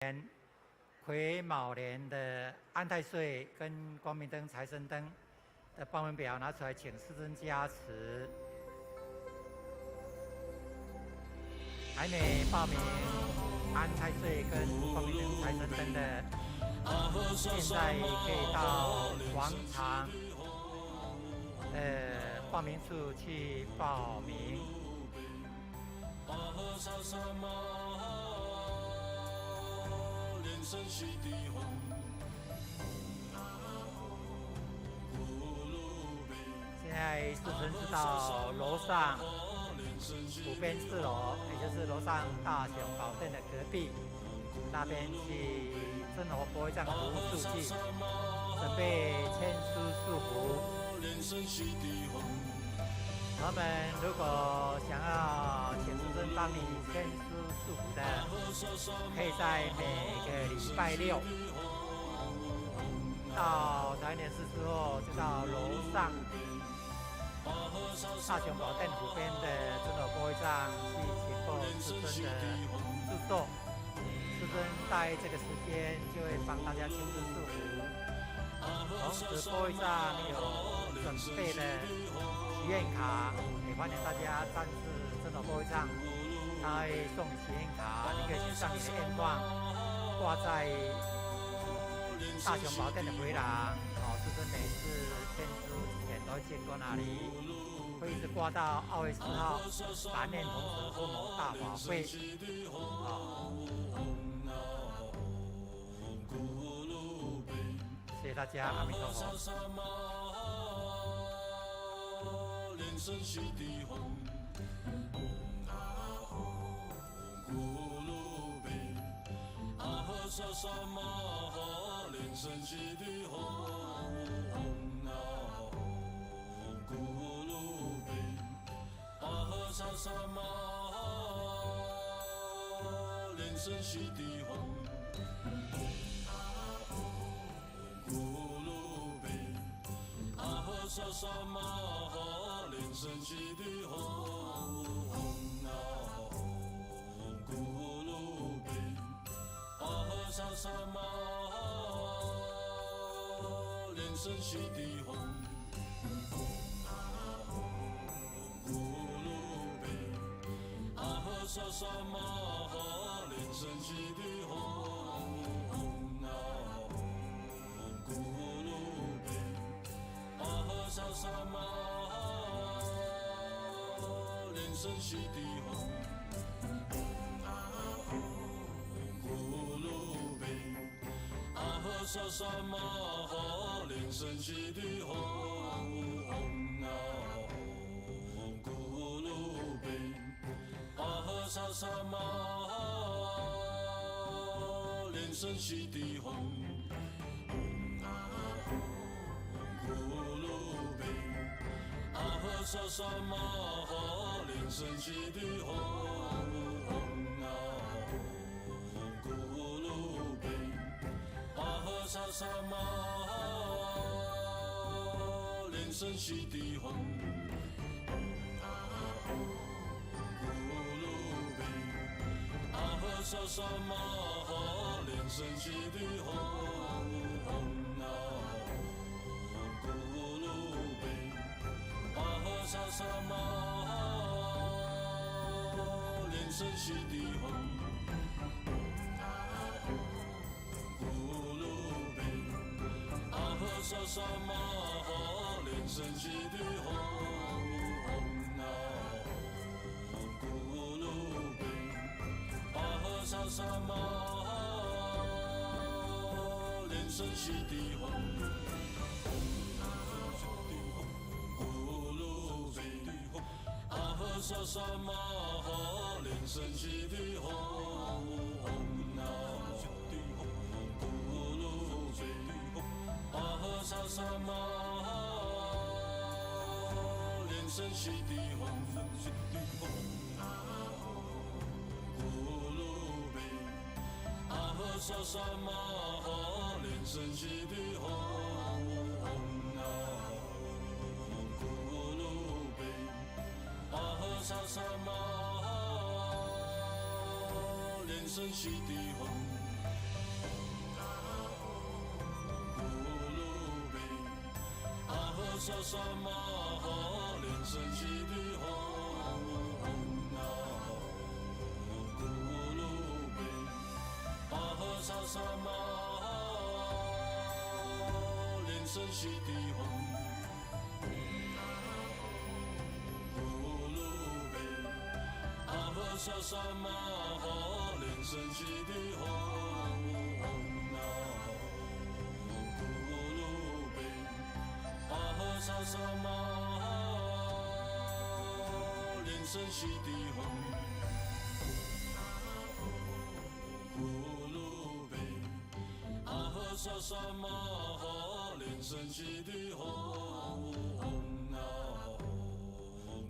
年癸卯年的安太岁跟光明灯、财神灯的报名表拿出来，请师尊加持。还没报名安太岁跟光明灯、财神灯的，现在可以到广场报名处去报名。现在师尊是到楼上湖边4楼，也就是楼上大雄宝殿的隔壁那边去真佛不会这样服务数据，准备签书祝福。他们如果想要请师尊帮你签书祝福的，可以在每个礼拜6到台湾莲寺之后，就到楼上大雄宝殿湖边的真佛不会上去请过师尊的著作，师尊在这个时间就会帮大家签书祝福。同时不会上有准备的祈愿卡，也欢迎大家赞助真佛不会上，他会送你祈愿卡，你可以写上你的愿望，挂在大雄宝殿的回廊。师尊每次签书之前都会经过那里，会一直挂到2月4号蓝念童子护摩大法会。谢谢大家，阿弥陀佛。莲生悉地吽。萨萨玛哈莲生悉地吽，那咕噜贝，阿呵萨萨玛哈莲生悉地吽，咕噜贝，阿呵萨萨玛哈莲生悉地吽，那咕噜贝，阿呵萨萨玛哈莲生悉地吽，咕噜贝，阿呵萨萨玛哈莲生悉地吽，那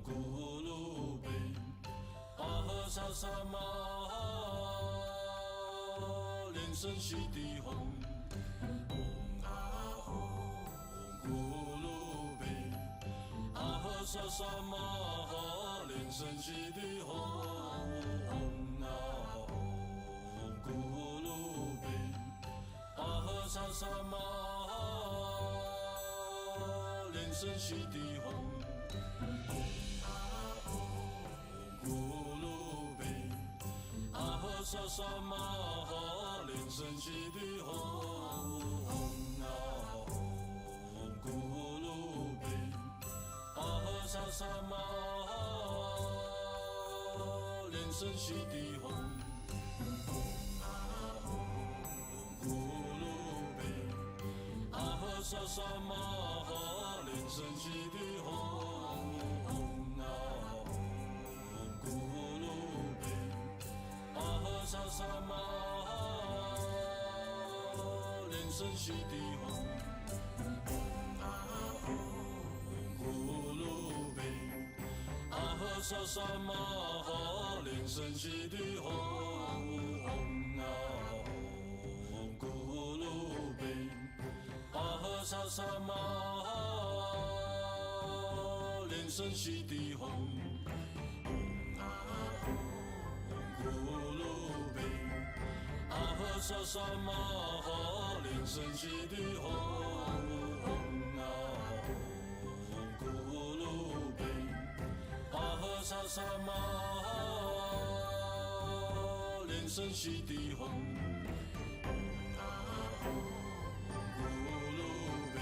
咕噜贝，阿呵萨萨玛哈莲生悉地吽，咕噜贝，阿呵萨萨玛哈莲生悉地吽，那咕噜贝，阿呵萨萨玛哈莲生悉地吽，咕噜贝，阿呵萨萨玛哈莲生悉地吽，那咕噜贝，阿呵萨萨玛哈莲生悉地吽，咕噜贝，阿呵萨萨玛哈莲生悉地吽，那咕噜贝，阿呵萨萨玛哈莲生悉地吽，咕噜贝，阿呵萨萨玛哈莲生悉地吽，那咕噜贝，阿呵萨萨玛哈莲生悉地吽，咕噜贝，阿呵萨萨玛哈莲生悉地吽，那咕噜贝，阿呵萨萨玛哈莲生悉地吽，咕噜贝，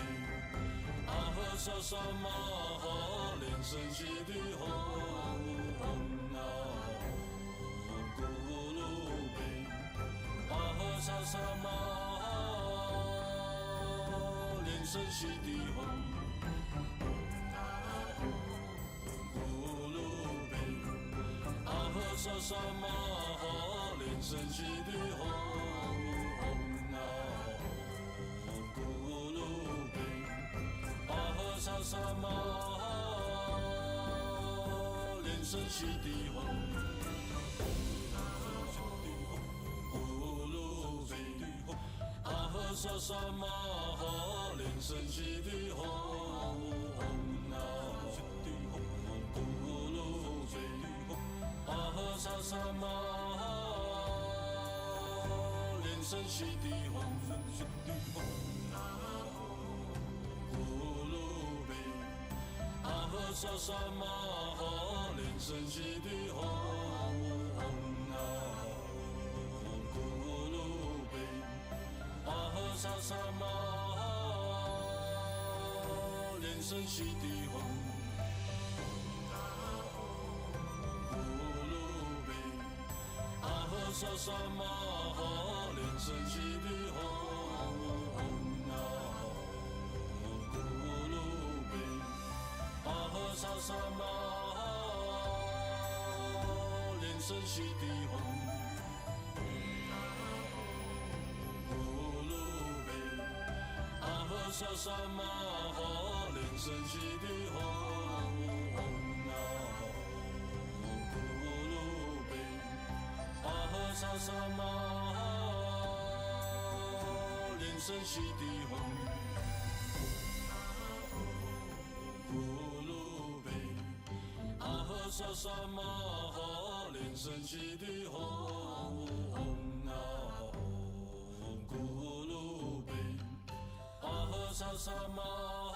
阿呵萨萨玛哈莲生悉地吽，那咕噜贝，阿呵萨萨玛哈莲生悉地吽，咕噜贝，阿呵萨萨玛哈莲生悉地吽，那咕噜贝，阿呵萨萨玛哈莲生悉地吽，咕噜贝，阿呵萨萨玛哈莲生悉地吽，那咕噜贝，阿呵萨萨玛哈莲生悉地吽，咕噜贝，阿呵萨萨玛哈莲生悉地吽，那咕噜贝，阿呵萨萨玛哈莲生悉地吽，咕噜贝，阿呵萨萨玛哈莲生悉地吽，那咕噜贝，阿呵萨萨玛哈莲生悉地吽，咕噜贝，阿呵萨萨玛哈莲生悉地吽，那咕噜贝，阿呵萨萨玛哈莲生悉地吽，咕噜贝，阿呵萨萨玛哈莲生悉地吽，那咕噜贝，阿呵萨萨玛哈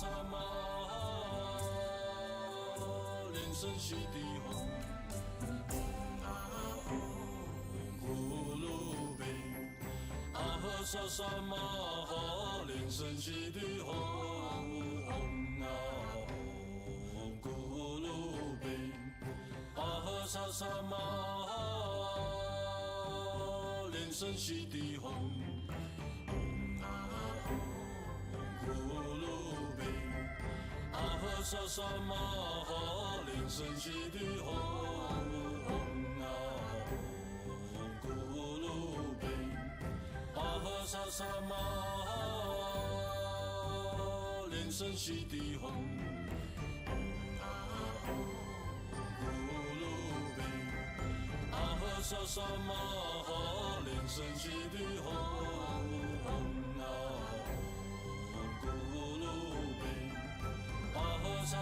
萨玛莲生悉地吽，咕噜贝，阿呵萨萨玛莲生悉地吽，咕噜贝，阿呵萨萨玛莲生悉地吽。萨萨玛莲生悉地吽，咕噜贝，阿呵萨萨玛莲生悉地吽，咕噜贝，阿呵萨萨玛莲生悉地吽。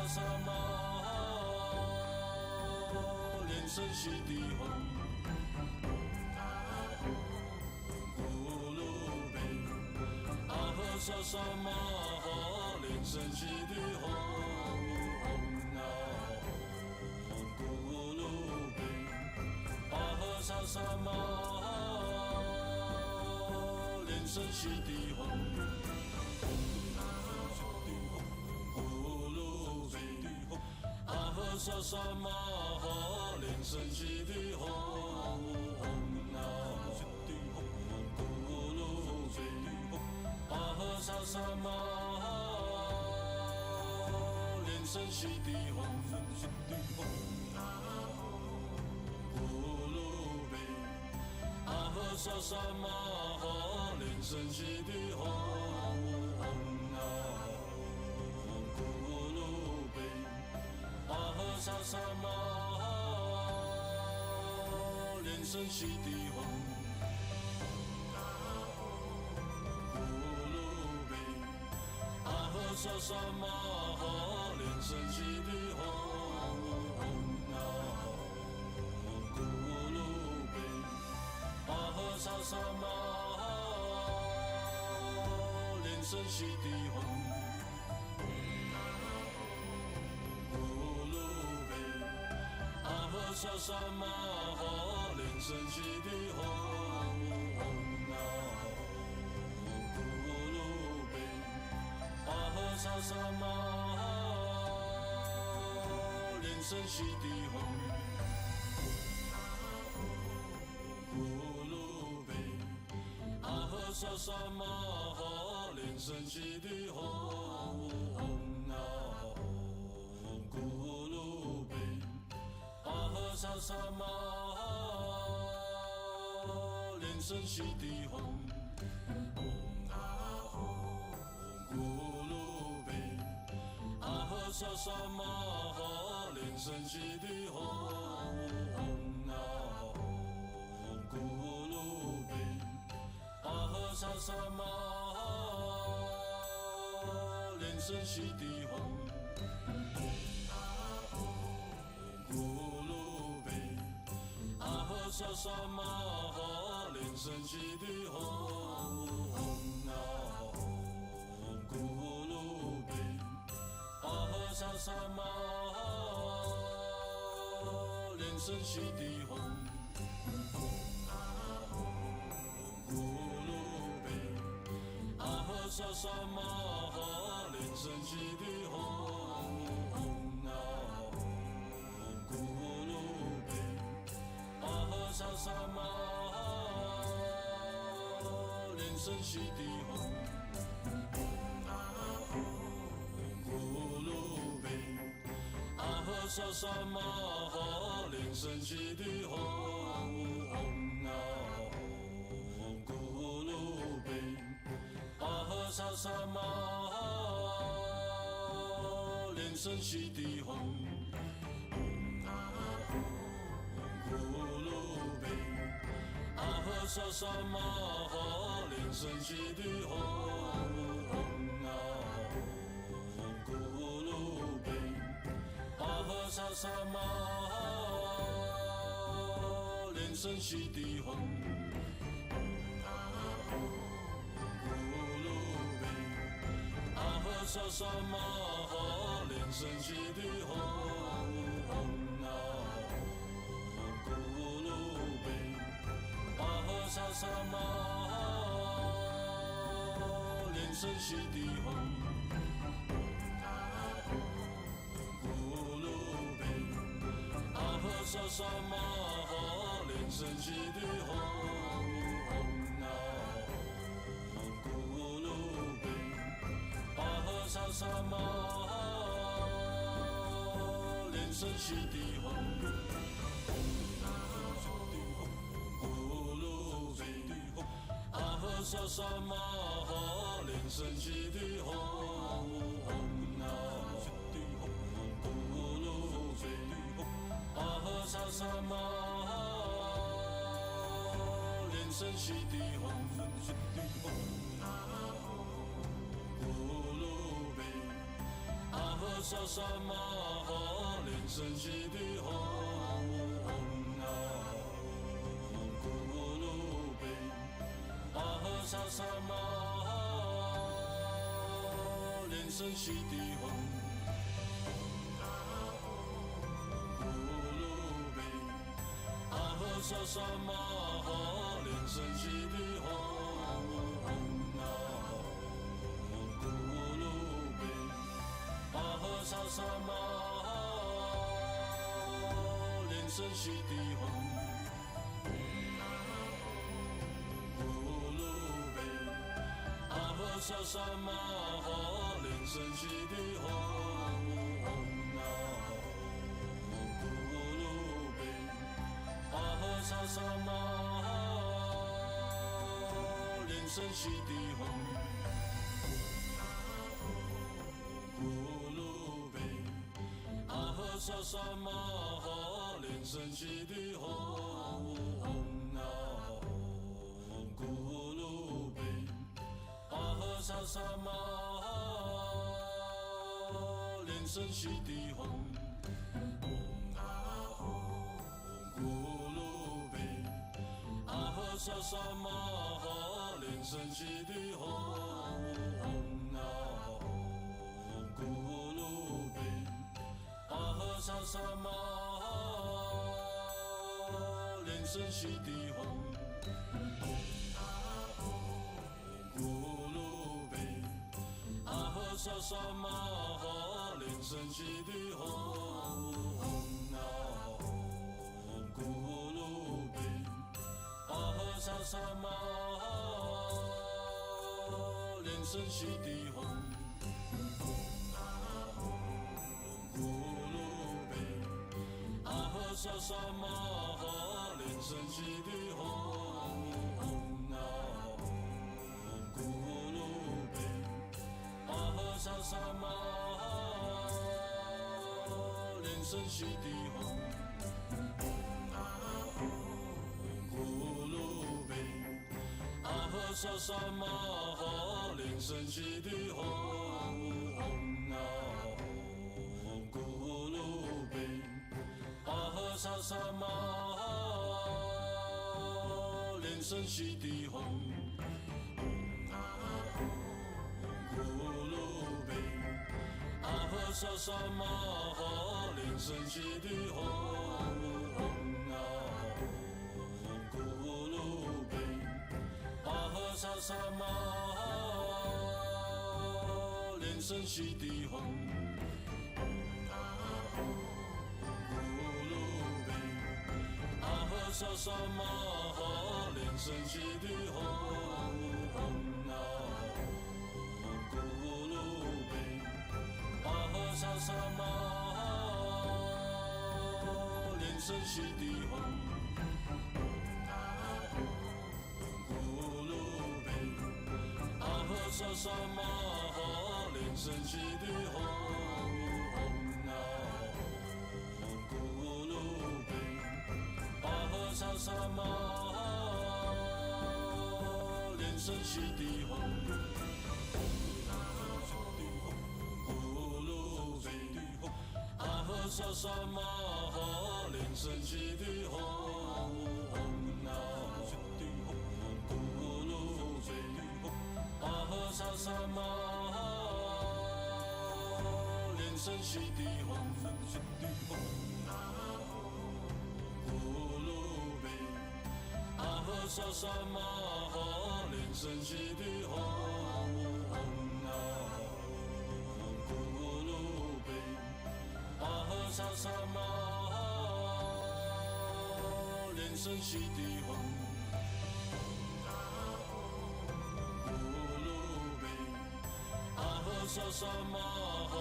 萨萨玛莲生悉地吽，咕噜贝，阿呵萨萨玛莲生悉地吽，咕噜贝，阿呵萨萨玛莲生悉地吽。萨萨玛莲生悉地吽，咕噜贝，阿呵萨萨玛莲生悉地吽，咕噜贝，阿呵萨萨玛莲生悉地吽。萨萨玛莲生悉地吽，咕噜贝，阿呵萨萨玛莲生悉地吽，咕噜贝，阿呵萨萨玛莲生悉地吽。萨萨玛莲生悉地吽，咕噜贝，阿呵萨萨玛莲生悉地吽，咕噜贝，阿呵萨萨玛莲生悉地吽。萨萨玛莲生悉地吽，咕噜贝，阿呵萨萨玛莲生悉地吽，咕噜贝，阿呵萨萨玛莲生悉地吽。萨萨玛莲生悉地吽，咕噜贝，阿呵萨萨玛莲生悉地吽，咕噜贝，阿呵萨萨玛莲生悉地吽。萨萨玛莲生悉地吽，咕噜贝，阿呵萨萨玛莲生悉地吽，咕噜贝，阿呵萨萨玛莲生悉地吽。萨萨玛莲生悉地吽，咕噜贝，阿呵萨萨玛莲生悉地吽，咕噜贝，阿呵萨萨萨玛哈莲生悉地吽，啊咕噜贝，巴哈萨萨玛哈莲生悉地吽，咕噜贝，巴哈萨萨玛哈莲生悉地吽，啊咕噜贝。萨萨玛哈莲生悉地吽，咕噜贝，阿呵萨萨玛哈莲生悉地吽，啊咕噜贝，阿呵萨萨玛哈莲生悉地吽。萨萨玛哈莲生悉地吽，啊咕噜贝，巴哈萨萨玛哈莲生悉地吽，咕噜贝，巴哈萨萨玛哈莲生悉地吽，啊咕噜贝。巴哈萨萨玛哈莲生悉地吽，咕噜贝，巴哈萨萨玛哈莲生悉地吽，啊咕噜贝，巴哈萨萨玛哈莲生悉地吽。萨萨玛哈莲生悉地吽，啊咕噜贝，巴哈萨萨玛哈莲生悉地吽，啊咕噜贝，巴哈萨萨玛哈莲生悉地吽，啊咕噜贝。巴哈萨萨玛哈莲生悉地吽，咕噜贝，巴哈萨萨玛哈莲生悉地吽，啊咕噜贝，巴哈萨萨玛哈莲生悉地吽。萨萨玛哈莲生悉地吽，啊咕噜贝，巴哈萨萨玛哈莲生悉地吽，啊咕噜贝，巴哈萨萨玛哈莲生悉地吽，啊咕噜贝。巴哈萨萨玛哈莲生悉地吽，啊咕噜贝，巴哈萨萨玛哈莲生悉地吽，啊咕噜贝，巴哈萨萨玛哈莲生悉地吽。萨萨玛哈莲生悉地吽，啊咕噜贝，巴哈萨萨玛哈莲生悉地吽，啊咕噜贝，巴哈萨萨玛哈莲生悉地吽，啊咕噜贝。萨萨玛哈莲生悉地吽，咕噜贝，巴哈萨萨玛哈莲生悉地吽，啊咕噜贝，巴哈萨萨玛哈生悉地吽，咕噜贝，阿呵沙沙玛哈，莲生悉地吽，咕噜贝，阿呵沙沙玛哈，莲生悉地吽。沙沙玛哈，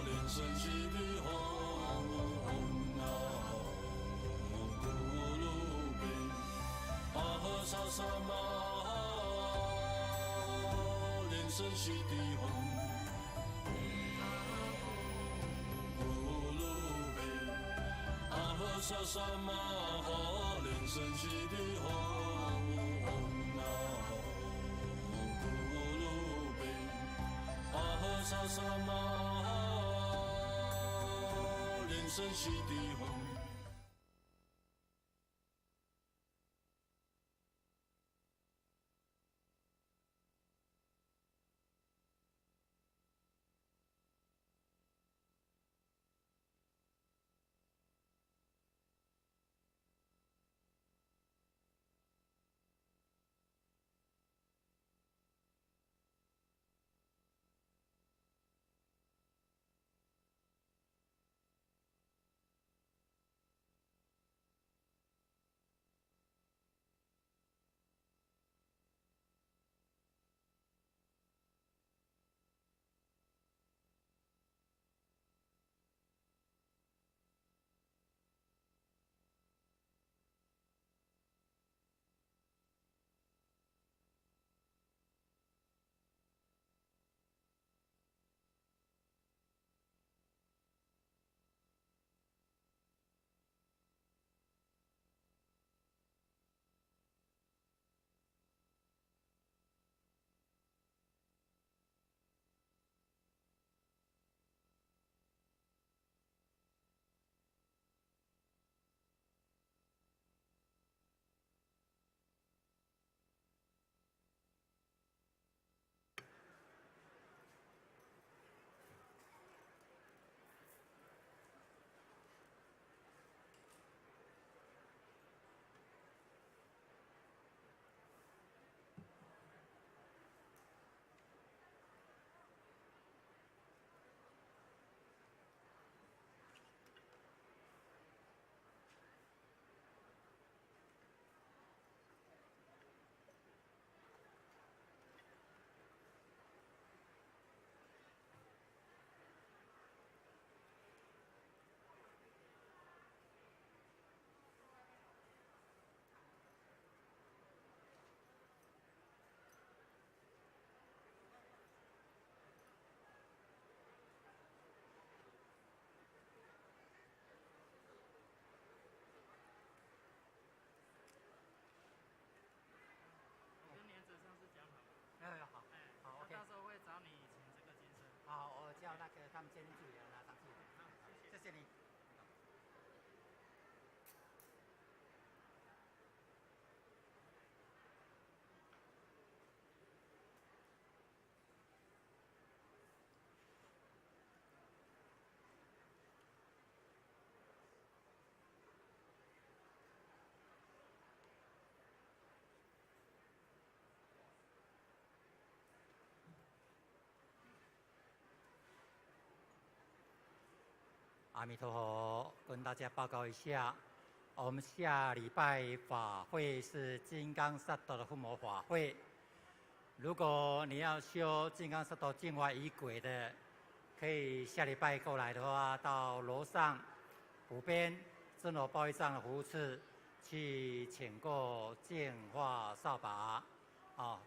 莲生悉地吽，咕噜贝，阿呵沙沙玛哈，莲生悉地吽，咕噜贝，阿呵沙沙玛哈，莲生悉地吽。沙沙玛哈，莲生悉地吽。叫那个他们监理组员拿上去。好，谢谢你。阿弥陀佛，跟大家报告一下，我们下礼拜法会是金刚萨埵的附魔法会。如果你要修金刚萨埵净化仪轨的，可以下礼拜过来的话，到楼上湖边真我报一藏的服务处去请过净化扫把，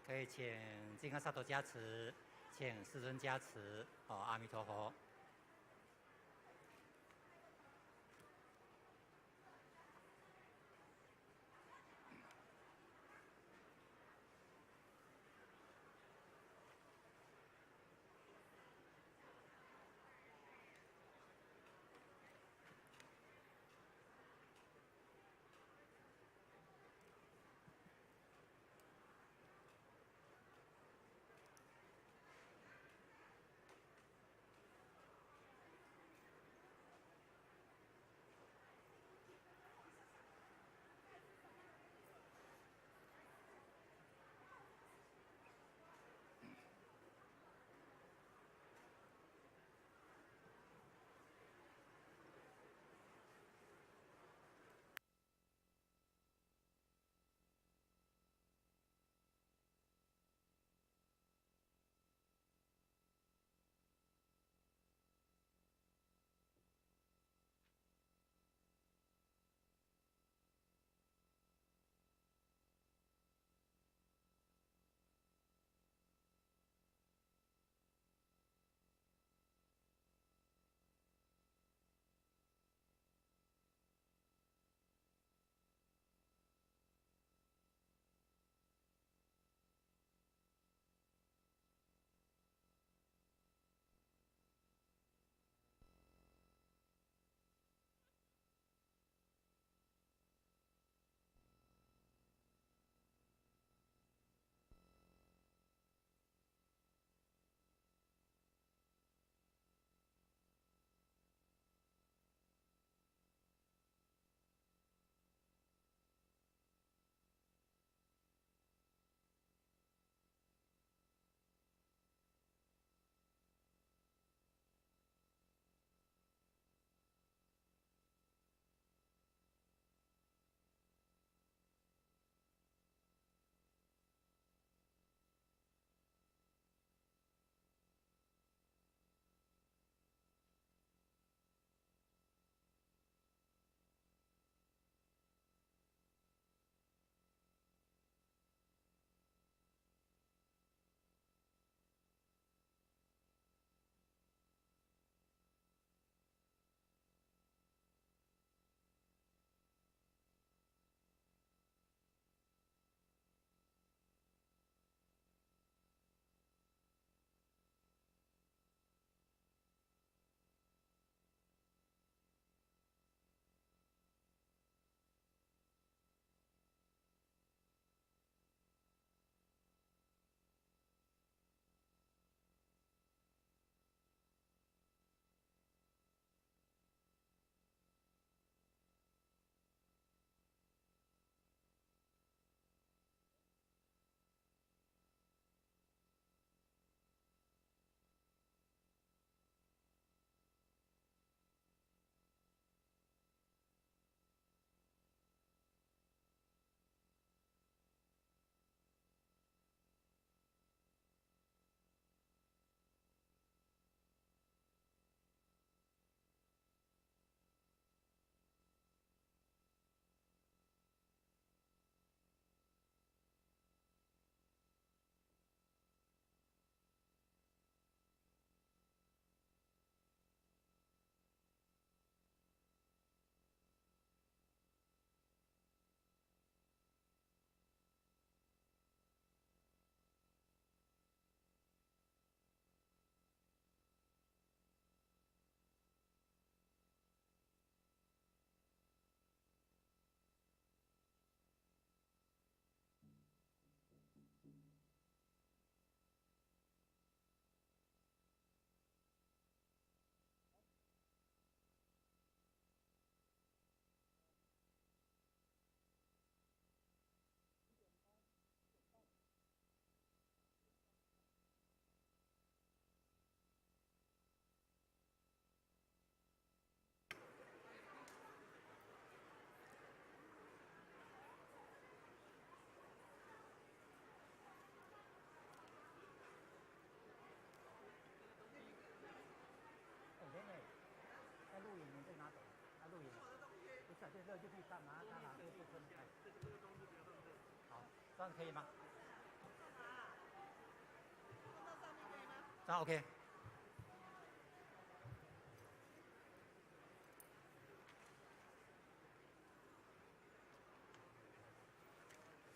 可以请金刚萨埵加持，请师尊加持，阿弥陀佛。就可以把它拿这个部分开。好，这样可以吗？放到上面可以吗？这样 OK。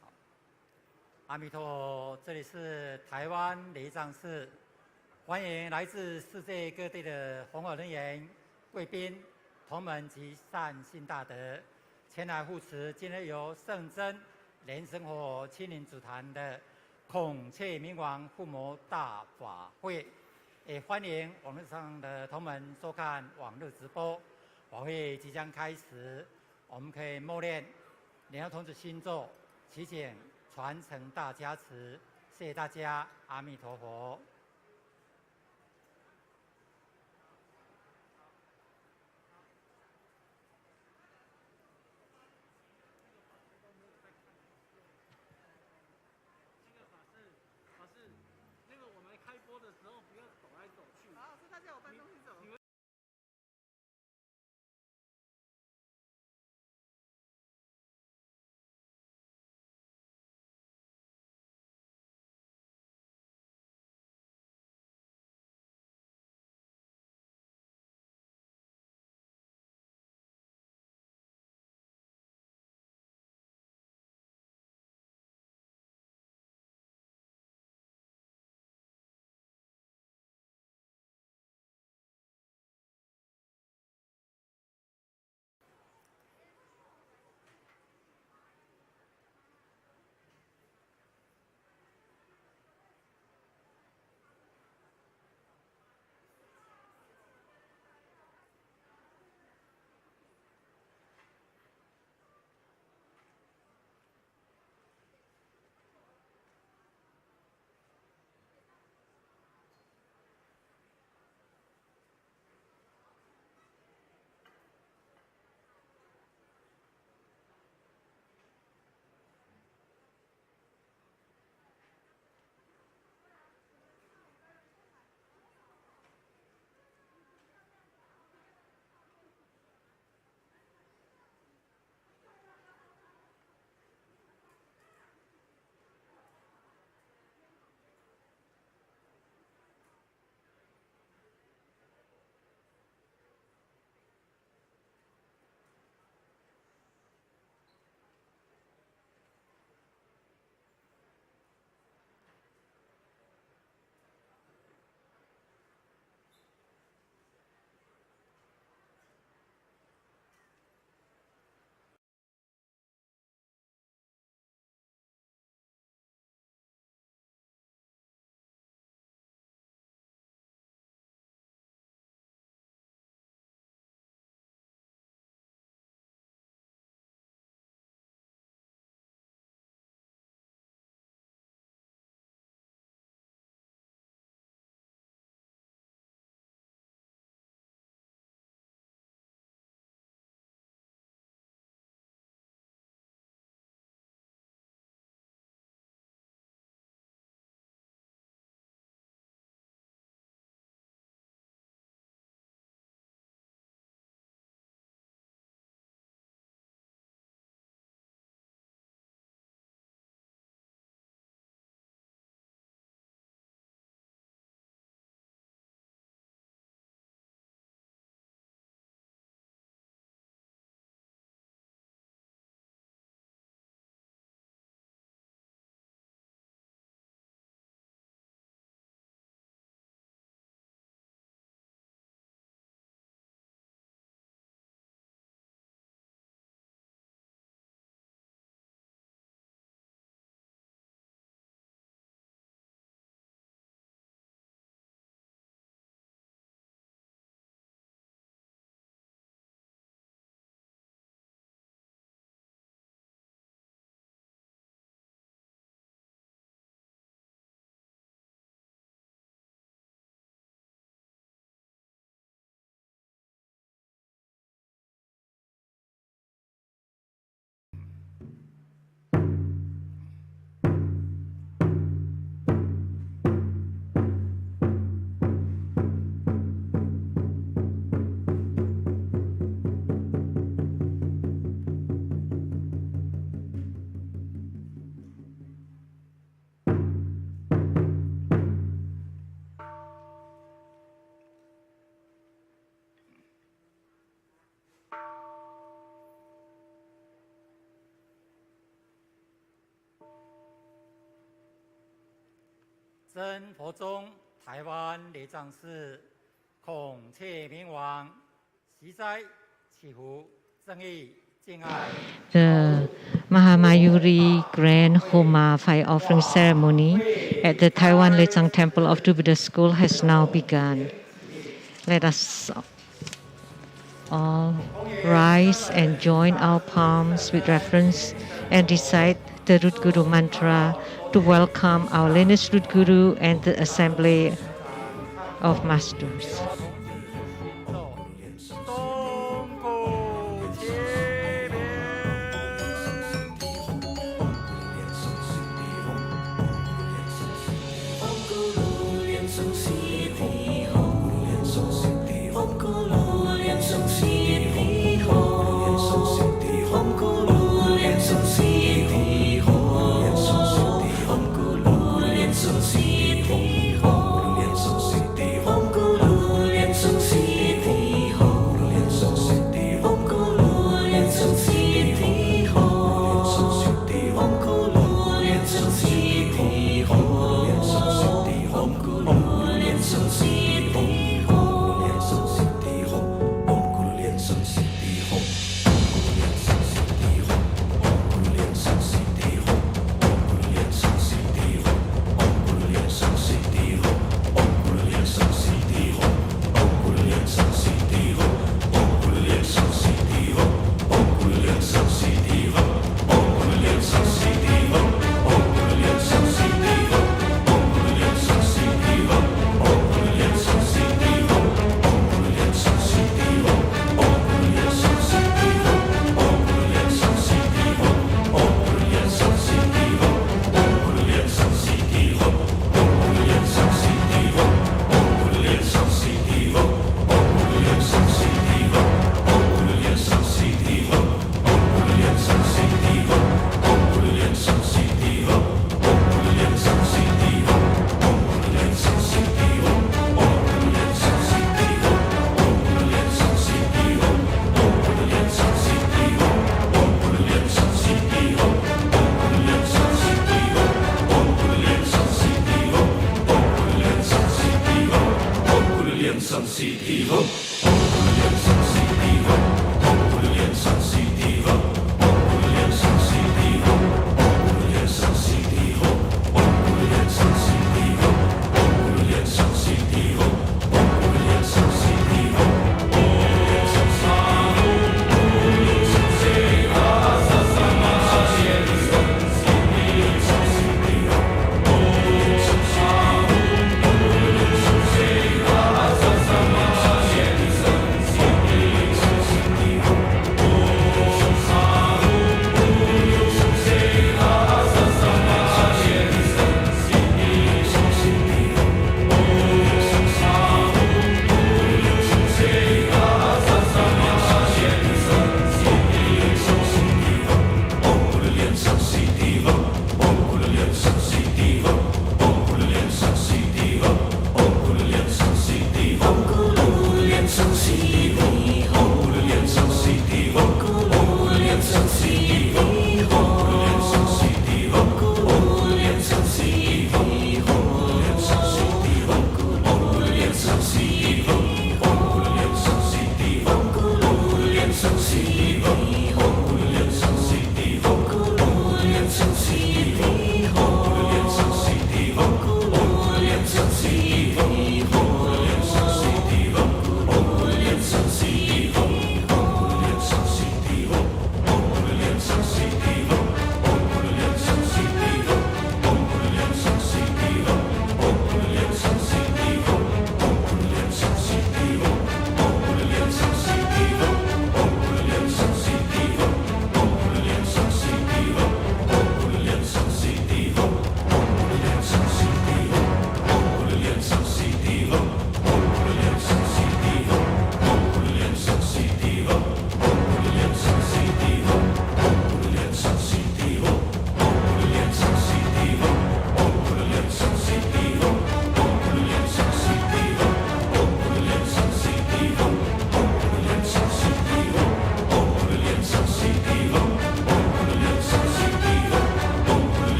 好，阿弥陀佛，这里是台湾LeiTsang寺，欢迎来自世界各地的弘法人员、贵宾、同门及善信大德前来护持今天由圣真莲生活亲临主坛的孔雀明王护摩大法会，也欢迎网络上的同门收看网络直播。法会即将开始，我们可以默念莲花童子心咒，祈请传承大加持。谢谢大家，阿弥陀佛。法师，那个我们开播的时候不要走来走去。好，是他叫我搬东西走。生佛宗台湾LeiTsang寺孔雀明王习斋祈福正义敬爱。The Mahamayuri Grand Homa Fire Offering Ceremony at the Taiwan LeiTsang Temple of the Buddha School has now begun. Let us all rise and join our palms with reverence and recite the Root Guru mantra to welcome our lineage Root Guru and the assembly of masters.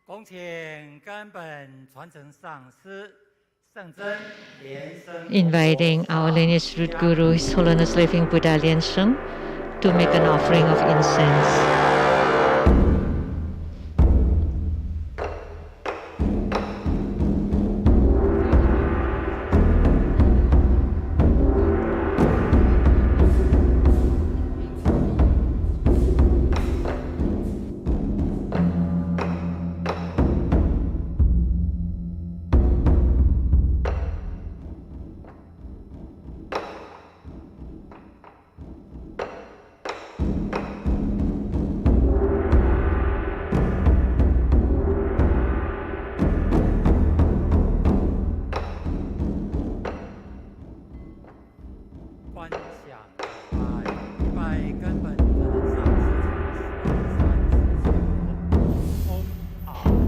恭请根本传承上师圣真莲生 Inviting our lineage root guru, His Holiness Living Buddha LianSheng, to make an offering of incense.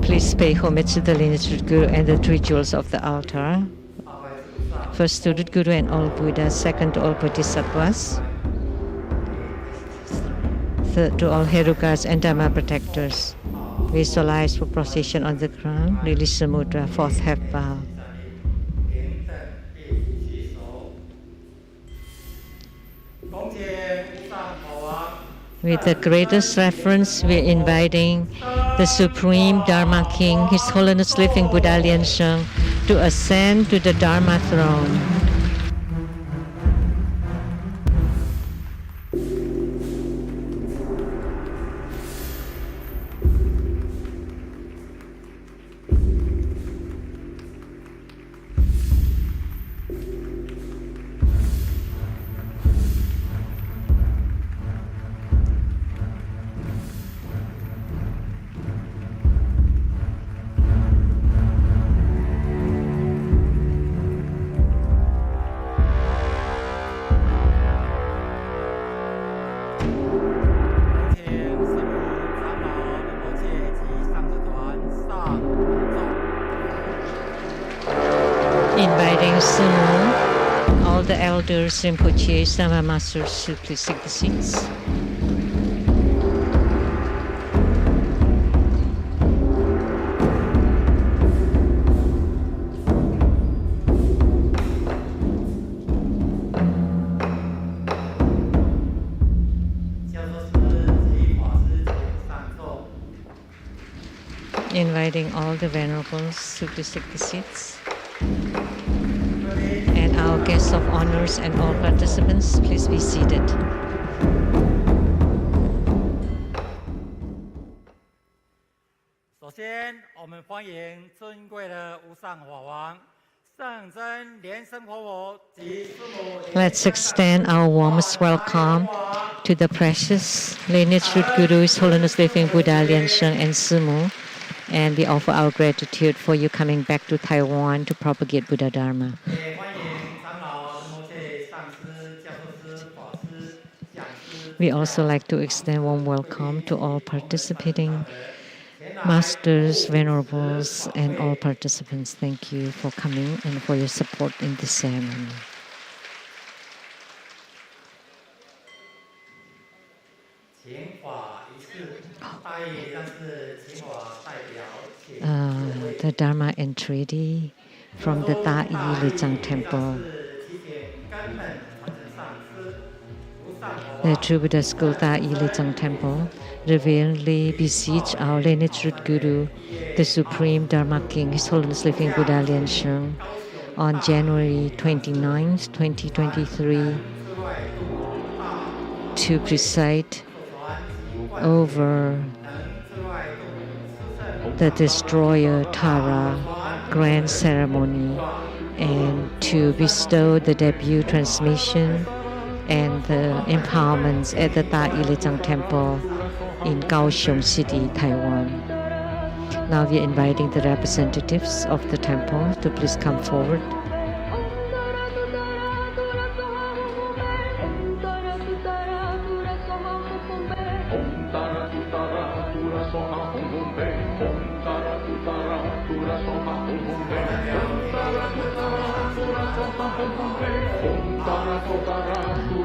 Please pay homage to the lineage root guru and the three jewels of the altar. First to root guru and all Buddhas, second to all Bodhisattvas, third to all Herukas and Dharma protectors. Visualize for procession on the ground, release the mudra, fourth half bow. With the greatest reverence, we are inviting the Supreme Dharma King, His Holiness Living Buddha LianSheng, to ascend to the Dharma throne. Inviting Sumu, all the elders, Rinpoches, Dharma masters to please take the seats. Inviting all the venerables to please take the seats. And our guests of honors and all participants, please be seated. 首先，我们欢迎尊贵的无上法王圣真莲生活佛及师母。Let's extend our warmest welcome to the precious lineage root guru, His Holiness Living Buddha LianSheng and Simu. And we offer our gratitude for you coming back to Taiwan to propagate Buddha Dharma. We also like to extend warm welcome to all participating masters, venerables, and all participants. Thank you for coming and for your support in this ceremony. The Dharma entreaty from the LeiTsang Temple. The True Buddha School LeiTsang Temple reverently beseech our lineage root guru, the Supreme Dharma King, His Holiness Living Buddha LianSheng, on January 29, 2023, to preside over the Destroyer Tara Grand Ceremony and to bestow the debut transmission and the empowerments at the LeiTsang Temple in Kaohsiung City, Taiwan. Now we are inviting the representatives of the temple to please come forward.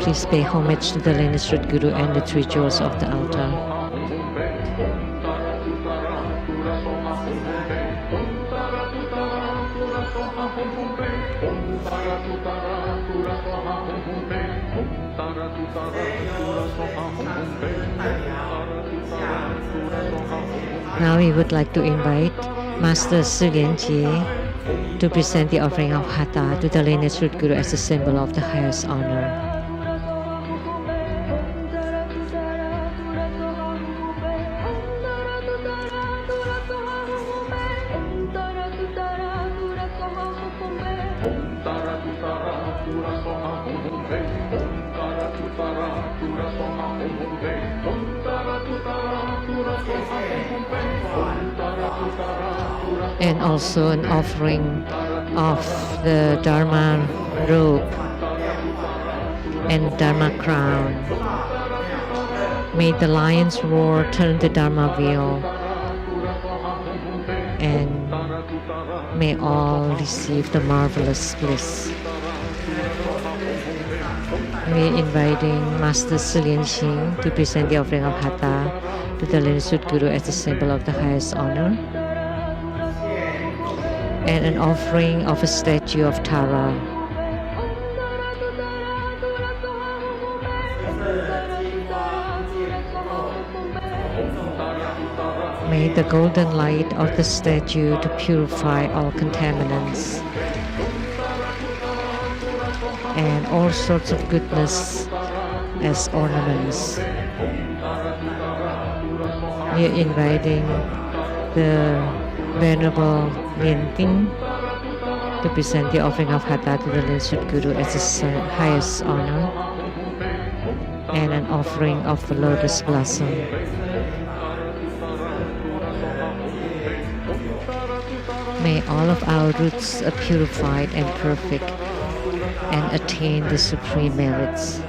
Please pay homage to the lineage root guru and the three jewels of the altar. Now we would like to invite Master Si Lianjie to present the offering of Hatha to the lineage root Guru as a symbol of the highest honor. And also an offering of the Dharma robe and Dharma crown. May the lion's roar turn the Dharma wheel, and may all receive the marvelous bliss. We are inviting Master Si Lianjie to present the offering of Hatha to the lineage root Guru as a symbol of the highest honor, and an offering of a statue of Tara. May the golden light of the statue to purify all contaminants and all sorts of goodness as ornaments. We are inviting the Venerable LianSheng to present the offering of Hatha to the lineage root Guru as the highest honor, and an offering of the lotus blossom. May all of our roots are purified and perfect and attain the supreme merits.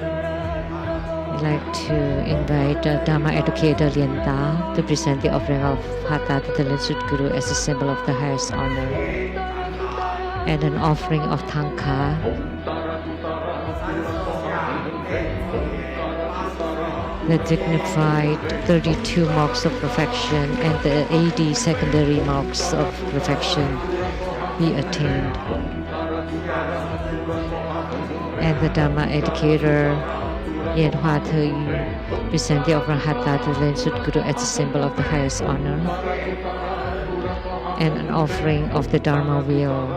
I'd like to invite Dharma educator LianSheng to present the offering of Hatha to the lineage root Guru as a symbol of the highest honor, and an offering of Thangka, the dignified 32 marks of perfection and the 80 secondary marks of perfection be attained. And the Dharma educator Yen Hua Te Yu present the offering of Hatha to the lineage root Guru as a symbol of the highest honor, and an offering of the Dharma wheel.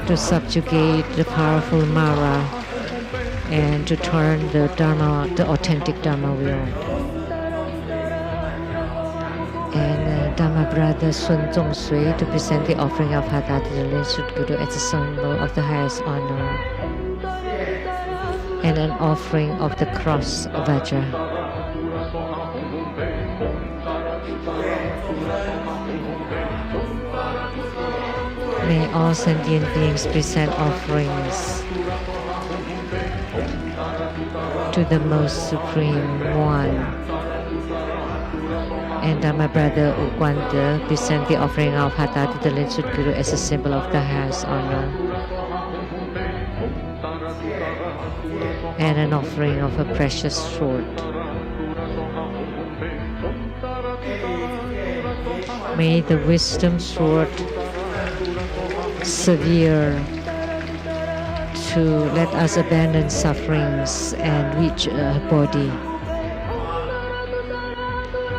To subjugate the powerful Mara and to turn the Dharma, the authentic Dharma wheel. And Dharma brother Sun Zhongsui to present the offering of Hatha to the lineage root Guru as a symbol of the highest honor, and an offering of the cross of Vajra. May all sentient beings present offerings to the most supreme one. And Dharma brother U Guan present the offering of Hatha to the lineage root Guru as a symbol of the highest honor, and an offering of a precious sword. May the wisdom sword severe to let us abandon sufferings and reach a body.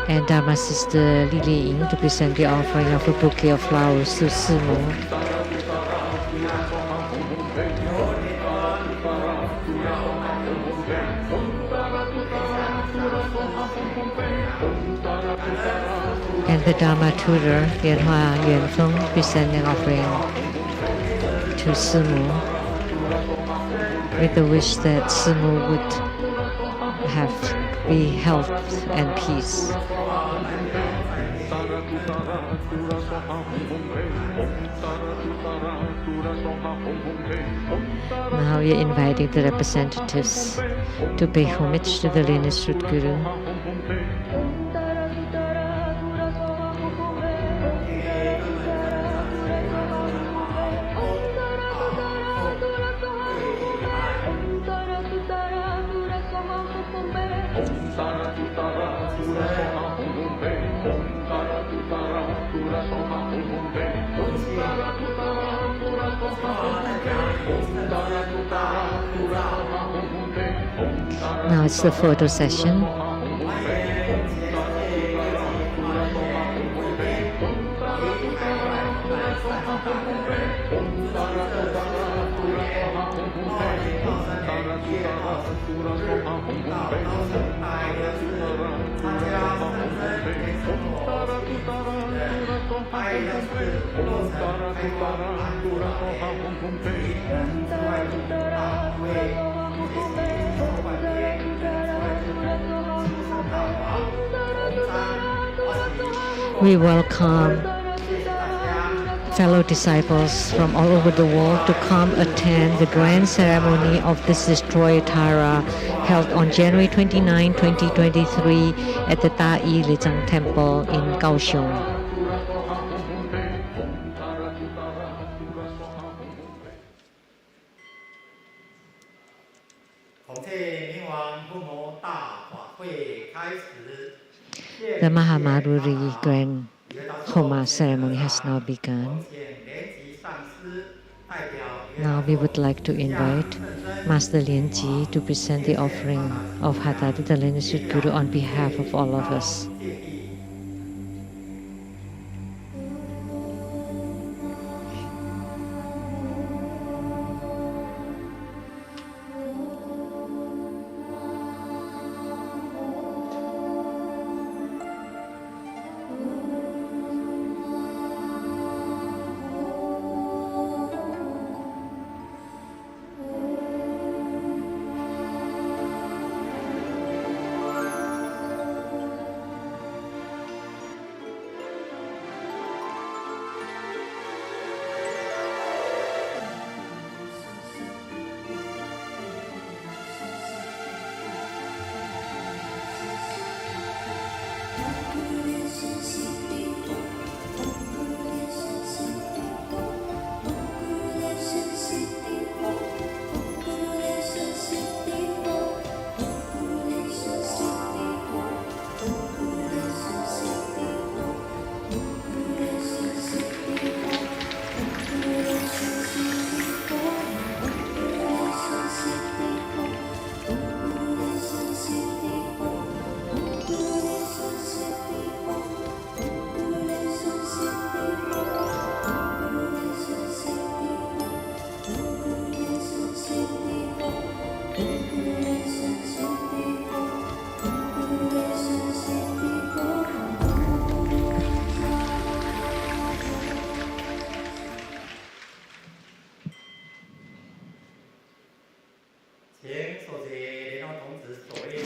And Dharma sister Lily Ying to present the offering of a bouquet of flowers to Simu. And the Dharma tutor Lianhua Yuanfeng presenting offering to Simu with the wish that Simu would be health and peace. Now we are inviting the representatives to pay homage to the lineage root Guru. Now it's the photo session. We welcome fellow disciples from all over the world to come attend the grand ceremony of this destroyed Tara held on January 29, 2023 at the LeiTsang Temple in Kaohsiung. The Mahamaruri Grand Homa ceremony has now begun. Now we would like to invite Master Lianji to present the offering of Hatha to the Lineage Guru on behalf of all of us.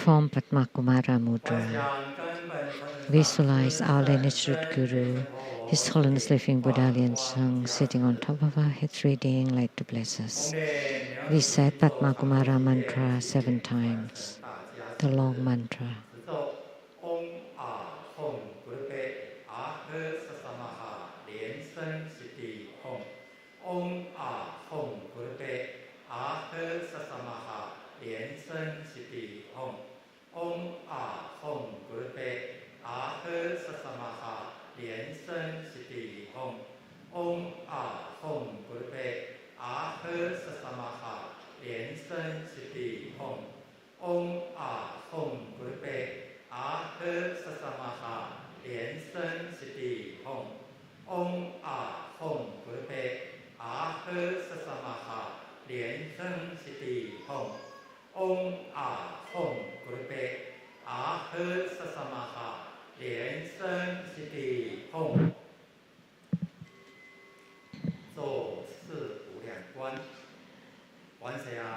Form Padma Kumara Mudra. Visualize our lineage root Guru, His Holiness Living Buddha LianSheng, sitting on top of our heads, radiating light to bless us. We said Padma Kumara mantra 7 times, the long mantra.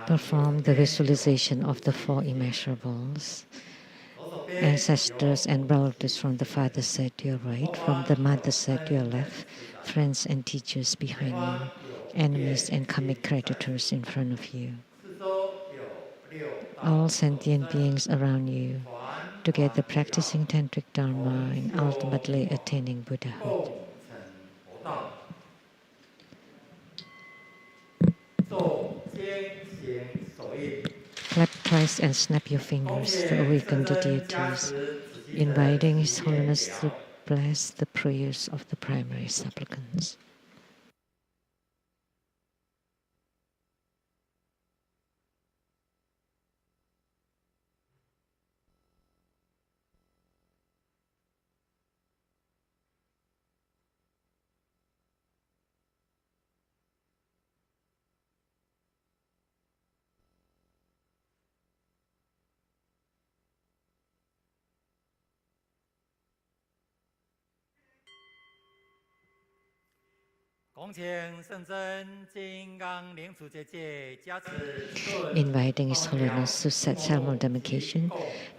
Perform the visualization of the 4 immeasurables. Ancestors and relatives from the father's side to your right, from the mother's side to your left, friends and teachers behind you, enemies and karmic creditors in front of you. All sentient beings around you, together practicing tantric Dharma and ultimately attaining Buddhahood. Clap twice and snap your fingers to awaken the deities, inviting His Holiness to bless the prayers of the primary supplicants. Inviting His Holiness to set ceremonial demarcation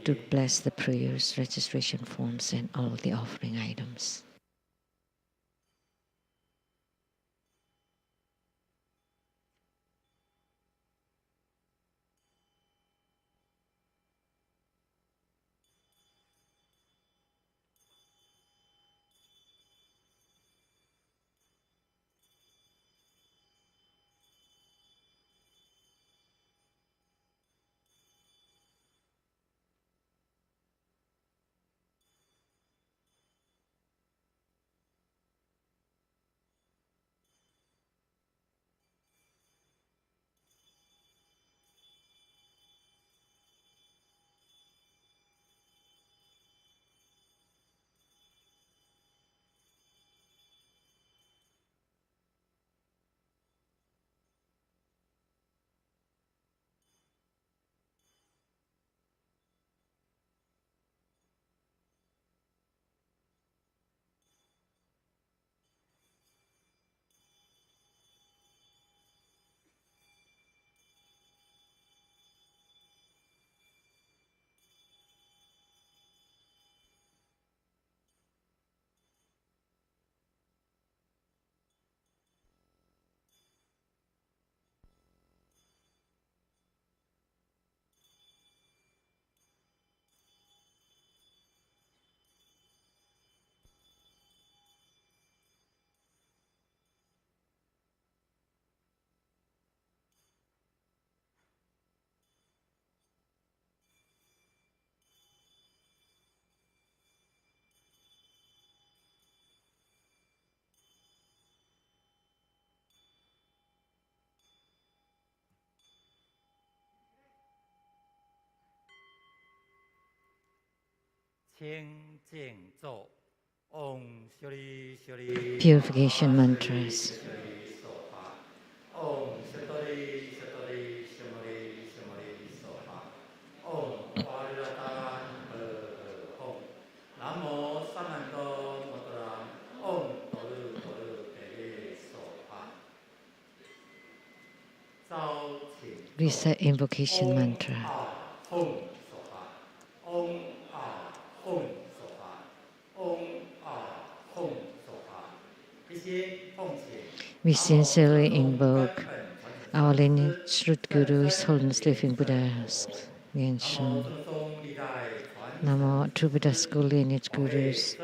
to bless the prayers, registration forms, and all the offering items. Purification mantras. Reset invocation mantra. We sincerely invoke our lineage root Guru, His Holiness Living Buddha, LianSheng. Namo True Buddha School Lineage Gurus.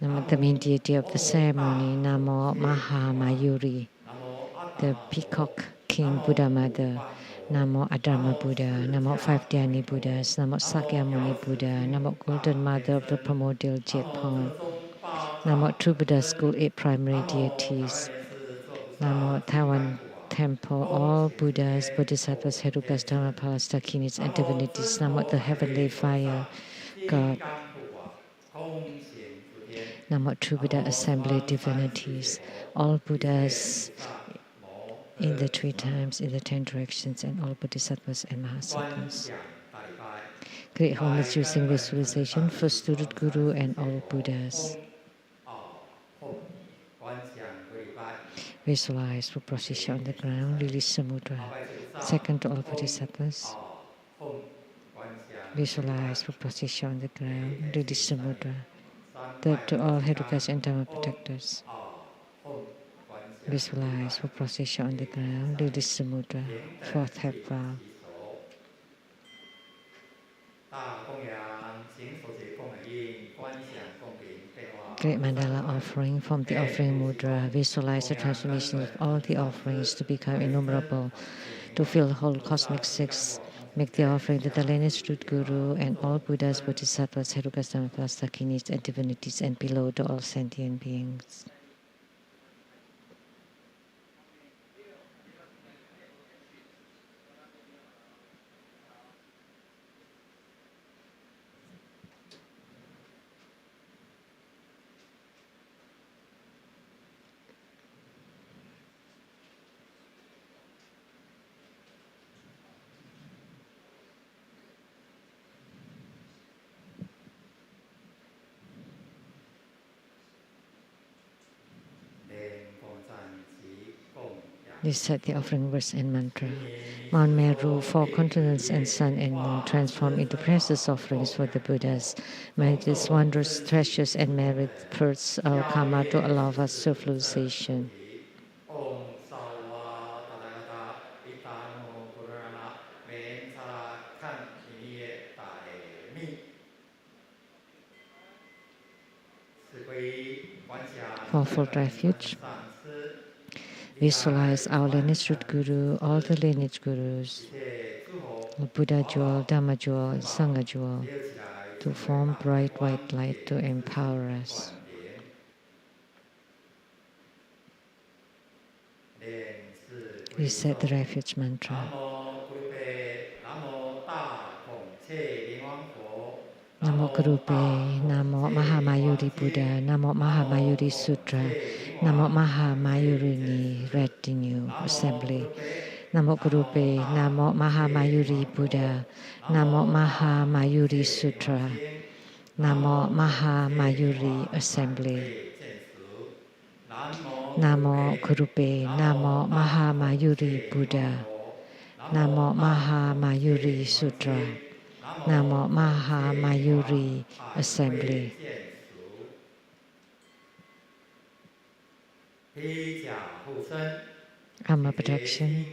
Namo the main deity of the ceremony. Namo Maha Mayuri, the Peacock King Buddha Mother. Namo Adharma Buddha. Namo Five Dhyani Buddhas. Namo Sakyamuni Buddha. Namo Golden Mother of the Primordial Jetpong. Namo True Buddha School 8 primary deities. Namo Taiwan Temple, all Buddhas, Bodhisattvas, Herukas, Dharmapalas, Dakinis, and divinities. Namo the Heavenly Fire God. Namo True Buddha Assembly divinities, all Buddhas in the 3 times, in the 10 directions, and all Bodhisattvas and Mahasattvas. Great Holiness using visualization, first student Guru and all Buddhas. Visualize for procession on the ground, release samudra. Second to all Bodhisattvas. Visualize for procession on the ground, release samudra. Third to all Herukas and Dharma protectors. Visualize for procession on the ground, release samudra. Fourth half vow. Great mandala offering from the offering mudra. Visualize the transformation of all the offerings to become innumerable, to fill the whole cosmic six. Make the offering to the lineage root Guru and all Buddhas, Bodhisattvas, Herukas, Dharmapalas, Dakinis, and divinities, and below to all sentient beings. Recite the offering verse and mantra. Mount Meru, 4 continents and sun and moon transform into precious offerings for the Buddhas. May these wondrous treasures and merit purge our karma to allow us self-realization. Fourfold refuge. Visualize our lineage root guru, all the lineage gurus, Buddha jewel, Dharma jewel, Sangha jewel, to form bright white light to empower us. Recite the refuge mantra. Namo Gurupe, Namo Mahamayuri Buddha, Namo Mahamayuri-Sutra, Namo Mahamayurini Retinue Assembly. Namo Gurupe, Namo Mahamayuri Buddha, Namo Mahamayuri-Sutra, Namo Mahamayuri Assembly. Namo Gurupe, Namo Mahamayuri Buddha, Namo Mahamayuri-Sutra, Namo Mahamayuri Assembly. Armor protection.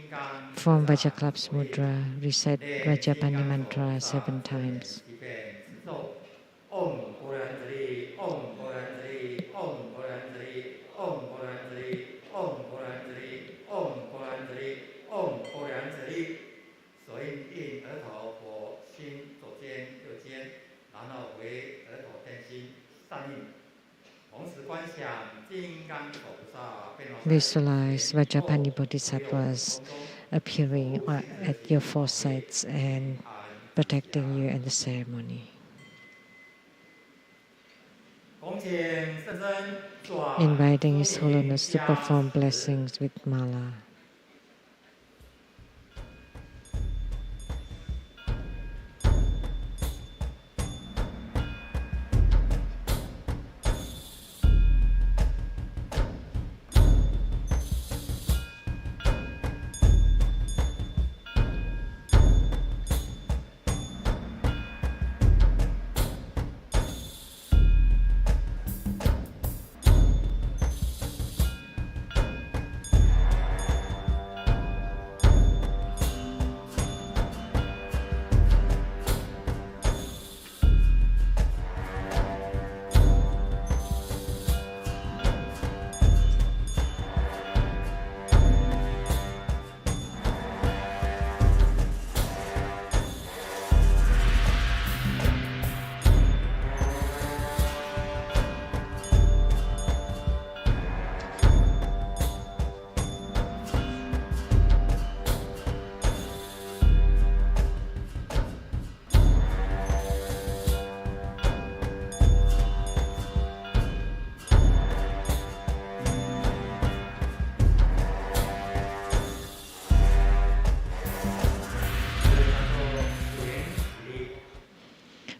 Form Vajraklaps Mudra. Recite Vajrapani mantra 7 times. Visualize Vajrapani Bodhisattvas appearing at your 4 sides and protecting you in the ceremony. Inviting His Holiness to perform blessings with mala.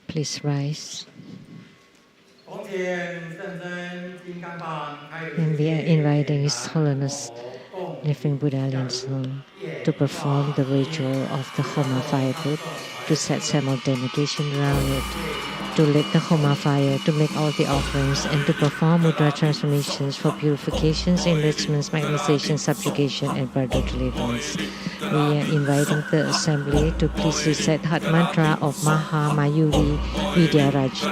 Please rise. And we are inviting His Holiness Living Buddha LianSheng to perform the ritual of the Homa fire pit, to set simultaneation around it, to lit the Homa fire, to make all the offerings, and to perform mudra transformations for purifications, enrichments, magnetization, subjugation, and further deliverance. We are inviting the assembly to please recite Hat mantra of Mahamayuri Vidyarajta.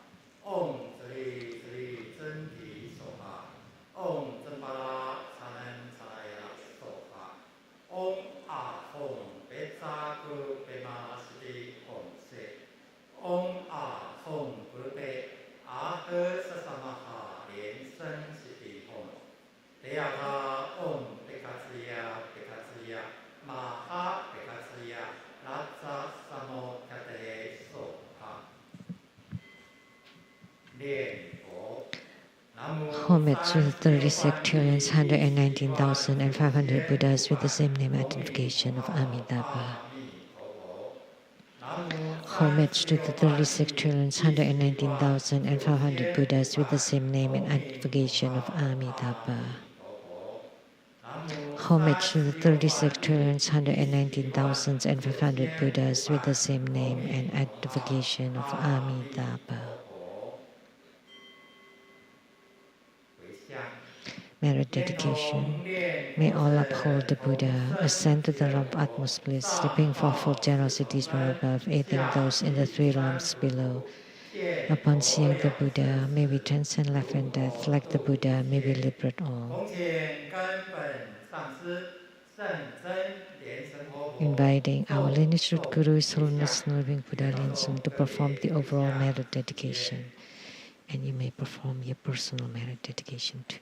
Homage to the 30 sectarians, 119,500 Buddhas with the same name identification of Amitabha. Homage to the 30 sectarians, 119,500 Buddhas with the same name and identification of Amitabha. Homage to the 30 sectarians, 119,500 Buddhas with the same name and identification of Amitabha. Merit dedication. May all uphold the Buddha, ascend to the realm of utmost bliss, sleeping fourfold generosities from above, aiding those in the three realms below. Upon seeing the Buddha, may we transcend life and death. Like the Buddha, may we liberate all. Inviting our lineage root Guru, His Holiness Living Buddha LianSheng, to perform the overall merit dedication. And you may perform your personal merit dedication too.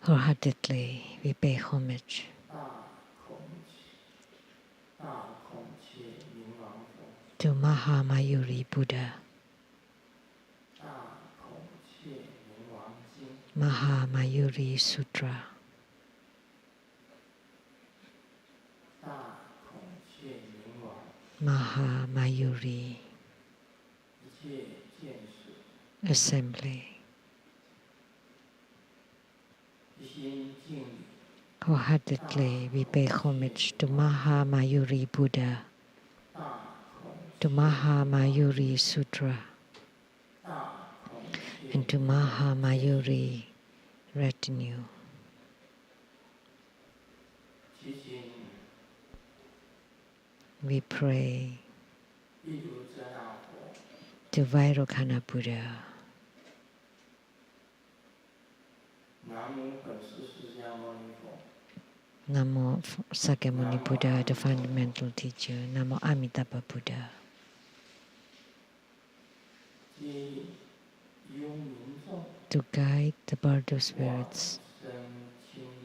Wholeheartedly, we pay homage to Mahamayuri Buddha, Mahamayuri-Sutra, Mahamayuri Assembly. Wholeheartedly, we pay homage to Mahamayuri Buddha, to Mahamayuri-Sutra, and to Mahamayuri retinue. We pray to Vairocana Buddha, Namo Sakyamuni Buddha, the fundamental teacher. Namo Amitabha Buddha. To guide the bird of spirits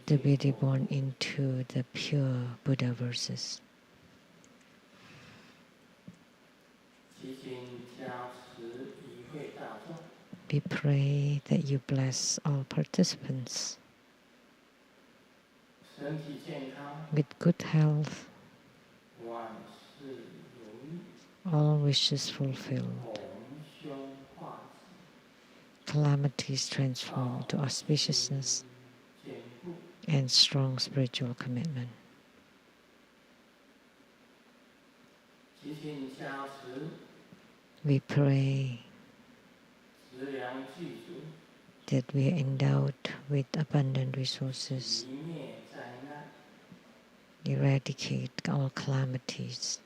to be reborn into the pure Buddha verses. We pray that you bless all participants with good health, all wishes fulfilled, calamities transformed to auspiciousness and strong spiritual commitment. We pray that we are endowed with abundant resources, eradicate all calamities,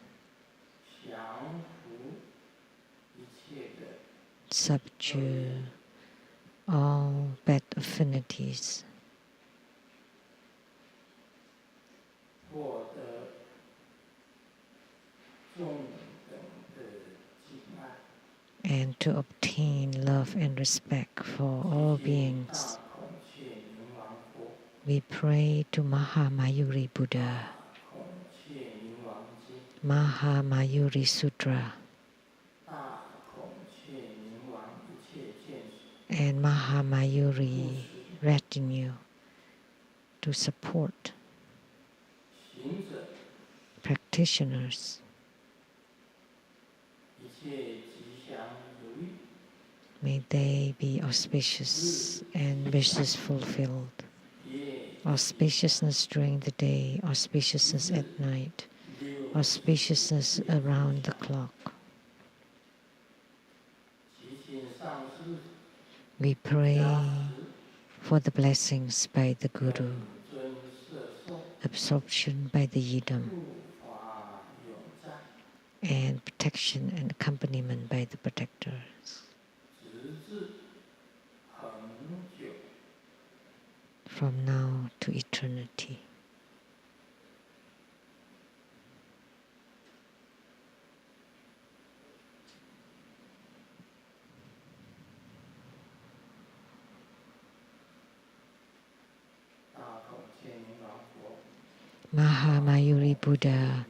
subdue all bad affinities, and to obtain love and respect for all beings. We pray to Mahamayuri Buddha, Mahamayuri-Sutra, and Mahamayuri retinue to support practitioners. May they be auspicious and wishes fulfilled. Auspiciousness during the day, auspiciousness at night, auspiciousness around the clock. We pray for the blessings by the Guru, absorption by the Yidam, and protection and accompaniment by the protectors. From now to eternity. Mahamayuri Buddha,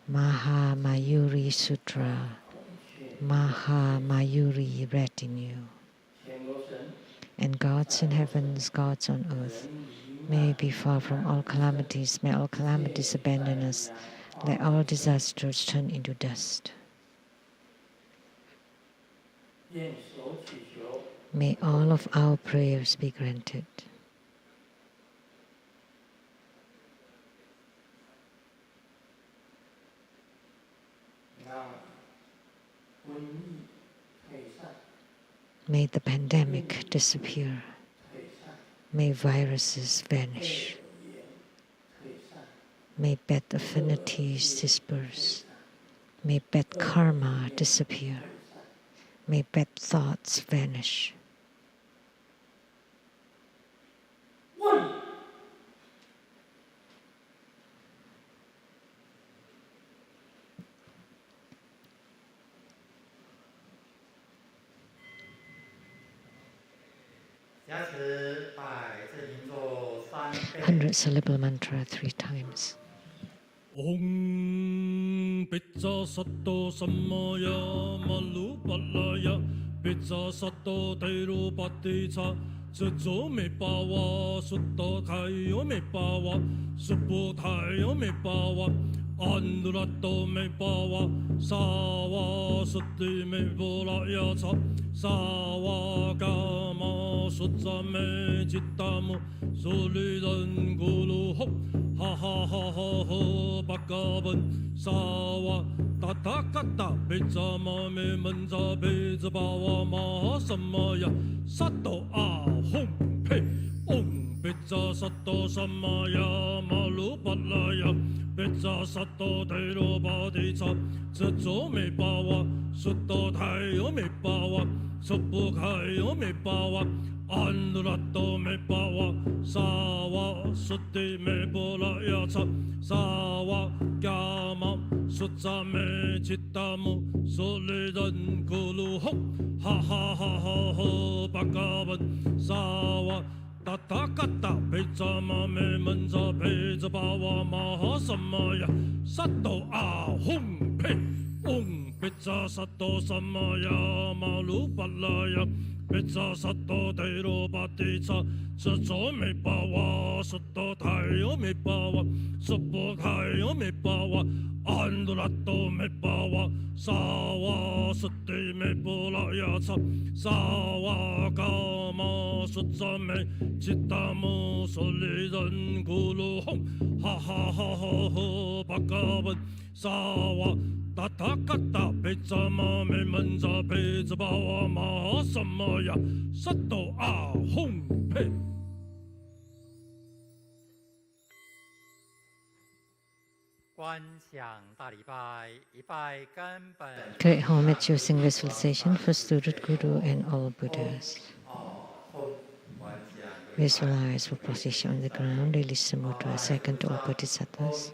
Mahamayuri-Sutra, Mahamayuri retinue, and gods in heavens, gods on earth, may be far from all calamities, may all calamities abandon us, let all disasters turn into dust. May all of our prayers be granted. May the pandemic disappear. May viruses vanish. May bad affinities disperse. May bad karma disappear. May bad thoughts vanish. Hundred syllable mantra 3 times. Om Pitsa Sato Samaya Malu Palaya Pitsa Sato Teiru Paticha Tsuzo Me Pawa Sutta Kayo Me Pawa Supu Kayo Me Pawa Anurato Me Pawa Sawa Sutti Me Volaya Cha Sawa Kama Sutta Me Chittamu Sulidan Gulu Hop Ha ha ha ha ha Bhagavan Sawa Tathagata Pitsama Me Mansa Pitsabhawa Maha Samaya Sato Ahum Pe Om Pitsa Sato Samaya Malu Palaya Pitsa Sato Teiru Paticha Tsuzo Me Pawa Sutta Thayo Me Pawa Suppu Kayo Me Pawa Anurato Me Pawa Sawa Sutti Me Bolaya Cha Sawa Kama Sutta Me Chittamu Sulidan Kulu Hop Ha ha ha ha ha Bhagavan Sawa Tathagata Pitsama Me Mansa Pitsabhawa Maha Samaya Sato Ahum Pe Om Pitsa Sato Samaya Malu Palaya Pitsa Sato Teiru Paticha Tsuzo Me Pawa Sutta Thayo Me Pawa Suppu Kayo Me Pawa Anurato Me Pawa Sawa Sutti Me Bolaya Cha Sawa Kama Sutta Me Chittamu Sulidan Kulu Hom Ha ha ha ha ha Bhagavan Sawa Tathagata Pitsama Me Mansa Pitsabhawa Maha Samaya Sato Ahum Pe. Great homage using visualization for student Guru and all Buddhas. Visualize for position on the ground, release mudra, second to all bodhisattvas.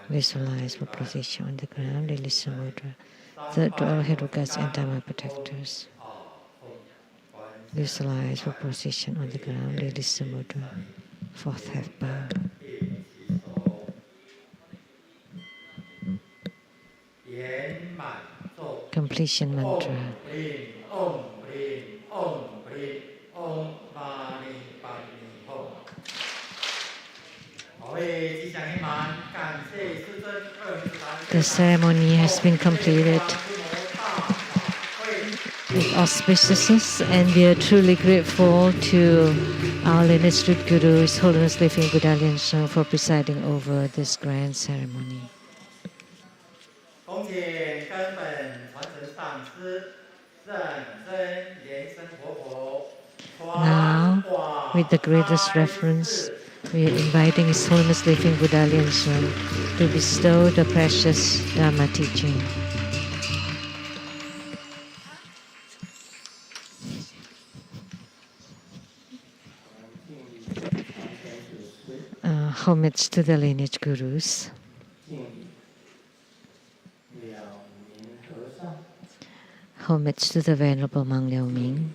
Visualize for position on the ground, release mudra, third to all Herukas and Dharma protectors. Visualize for position on the ground, release mudra, fourth half bow. Completion mantra. The ceremony has been completed with auspiciousness, and we are truly grateful to our lineage root Guru, His Holiness Living Buddha LianSheng, for presiding over this grand ceremony. Now, with the greatest reverence, we are inviting His Holiness Living Buddha LianSheng to bestow the precious Dharma teaching. Homage to the lineage gurus. Homage to the Venerable Mang Liao Ming.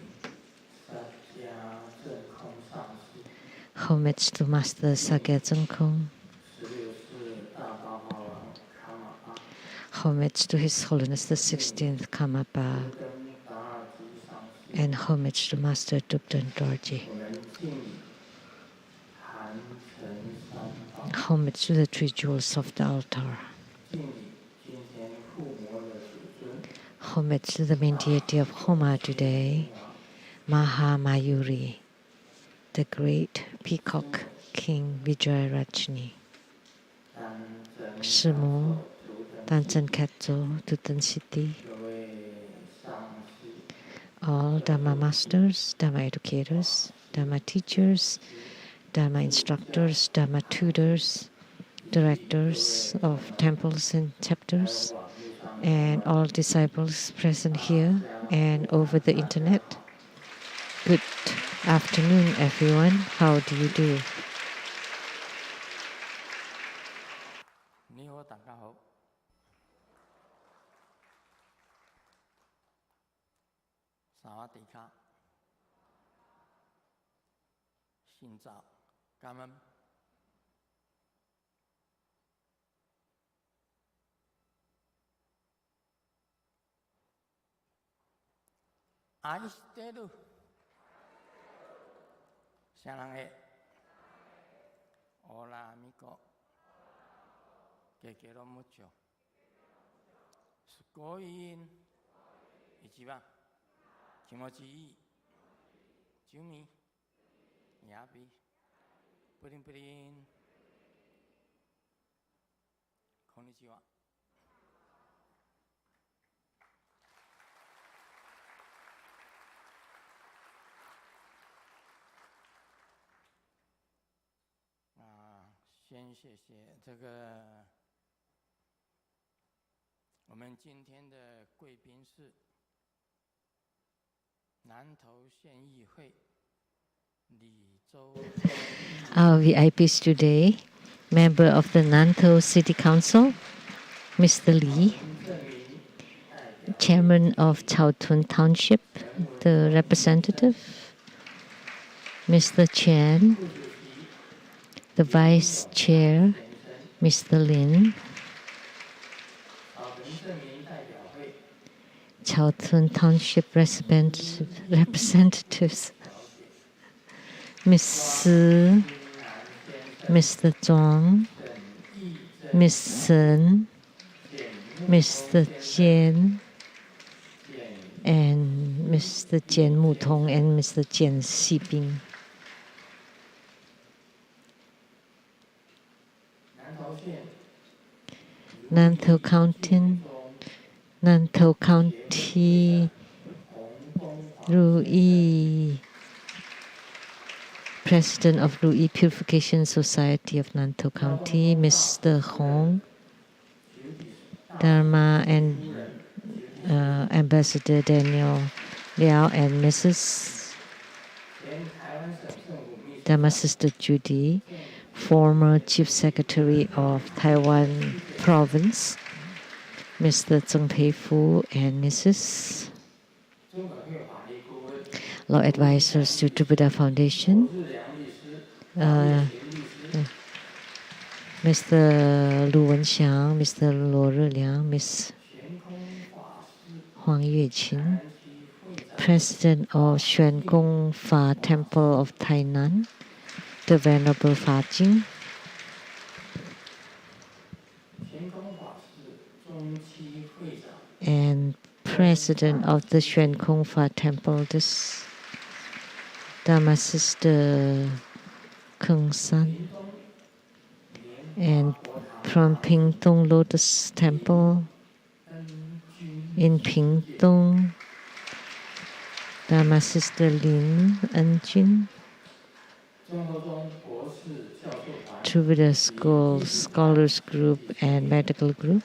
Homage to Master Sakya Tsongkhong. Homage to His Holiness the 16th Karmapa. And homage to Master Thubten Dorji. Homage to the three jewels of the altar. Homage to the main deity of Homa today, Maha Mayuri, the great peacock King Vijayarajini. Shimu, Tanchen Katso, Tutan City. All Dharma masters, Dharma educators, Dharma teachers, Dharma instructors, Dharma tutors, directors of temples and chapters, and all disciples present here and over the internet. Good afternoon, everyone. How do you do? Aishiteru Sarange Hola amigo Que quiero mucho Sukoi Ichiban Kimochi ii Jumi Yabi Purin purin Konnichiwa先谢谢这个我们今天的贵宾是南投县议会李州 Our VIPs today, member of the Nantou City Council, Mr. Li, Chairman of Chaotun Township, the representative, Mr. Chen, the Vice Chair, Mr. Lin, Chaotun Township representatives, Ms. Si, Mr. Zhong, Ms. Sen, Mr. Jian, and Mr. Jian Mutong and Mr. Jian Xibing. Nantou County, Rui, President of Rui Purification Society of Nantou County, Mr. Hong, Dharma and Ambassador Daniel Liao and Mrs. Dharma Sister Judy, former Chief Secretary of Taiwan Province, Mr. Zheng Peifu and Mrs. Law Advisors to Buddha Foundation, Mr. Lu Wenxiang, Mr. Luo Reliang, Ms. Huang Yueqin, President of Xuan Gong Fa Temple of Tainan, the Venerable Fa Jing, and President of the Xuan Gong Fa Temple, this Dharma Sister Keng San, and from Pingtung Lotus Temple in Pingtung, Dharma Sister Lin Enjin, True Buddha School Scholars Group and Medical Group.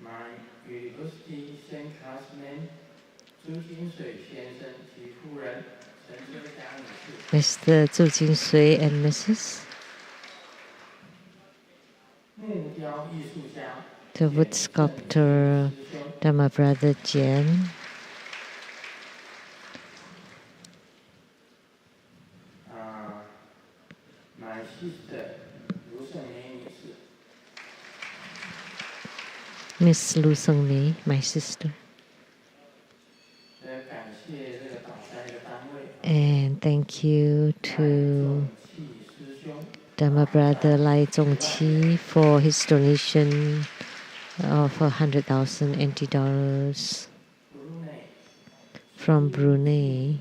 My University Sheng classmate, Mr. Zhu Jinsui and Mrs. The wood sculptor Dharma Brother Jian. My sister, Miss Lu Sengmi, my sister. And thank you to Dharma Brother LeiTsang for his donation of 100,000 NT dollars from Brunei.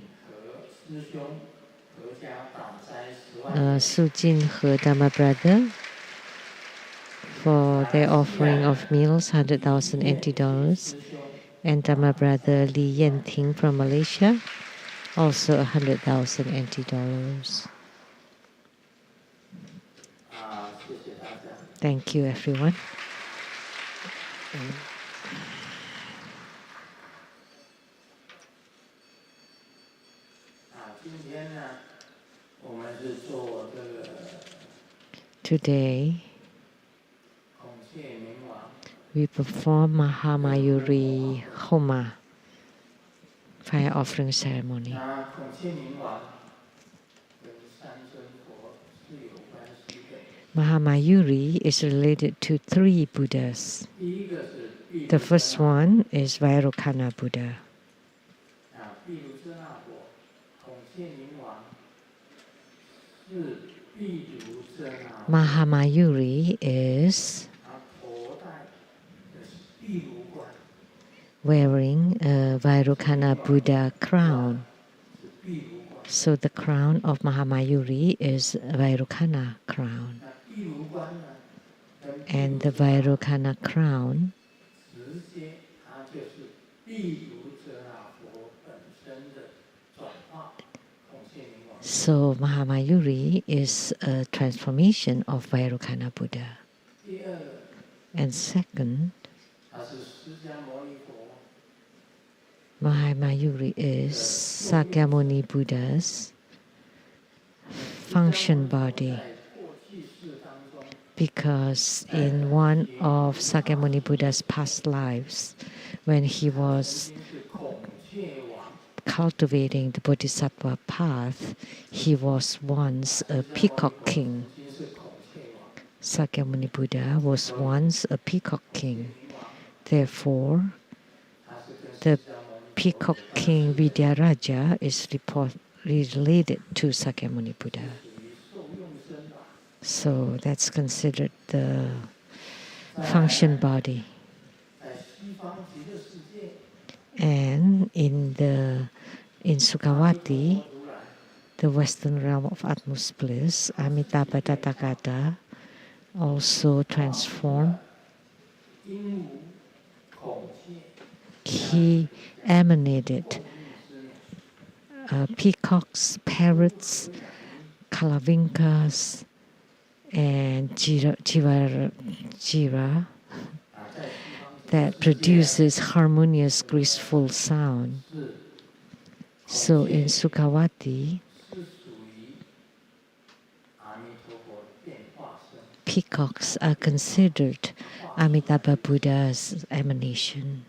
Su Jin He Dharma Brother for their offering of meals, 100,000 NT dollars, and Dharma Brother LianSheng from Malaysia, also 100,000 NT dollars. Thank you, everyone. Today, we perform Mahamayuri Homa, fire offering ceremony. Mahamayuri is related to 3 Buddhas. The first one is Vairocana Buddha. Mahamayuri is wearing a Vairocana Buddha crown. So the crown of Mahamayuri is Vairocana crown. And the Vairocana crown so Mahamayuri is a transformation of Vairocana Buddha. And second, Mahamayuri is Sakyamuni Buddha's function body, because in one of Sakyamuni Buddha's past lives, when he was cultivating the Bodhisattva path, he was once a peacock king. Sakyamuni Buddha was once a peacock king. Therefore, the peacock king Vidyaraja is related to Sakyamuni Buddha. So that's considered the function body. And in Sukhavati, the western realm of utmost bliss, Amitabha Tathagata also transformed. He emanated peacocks, parrots, kalavinkas, and jira that produces harmonious, graceful sound. So in Sukhavati, peacocks are considered Amitabha Buddha's emanation.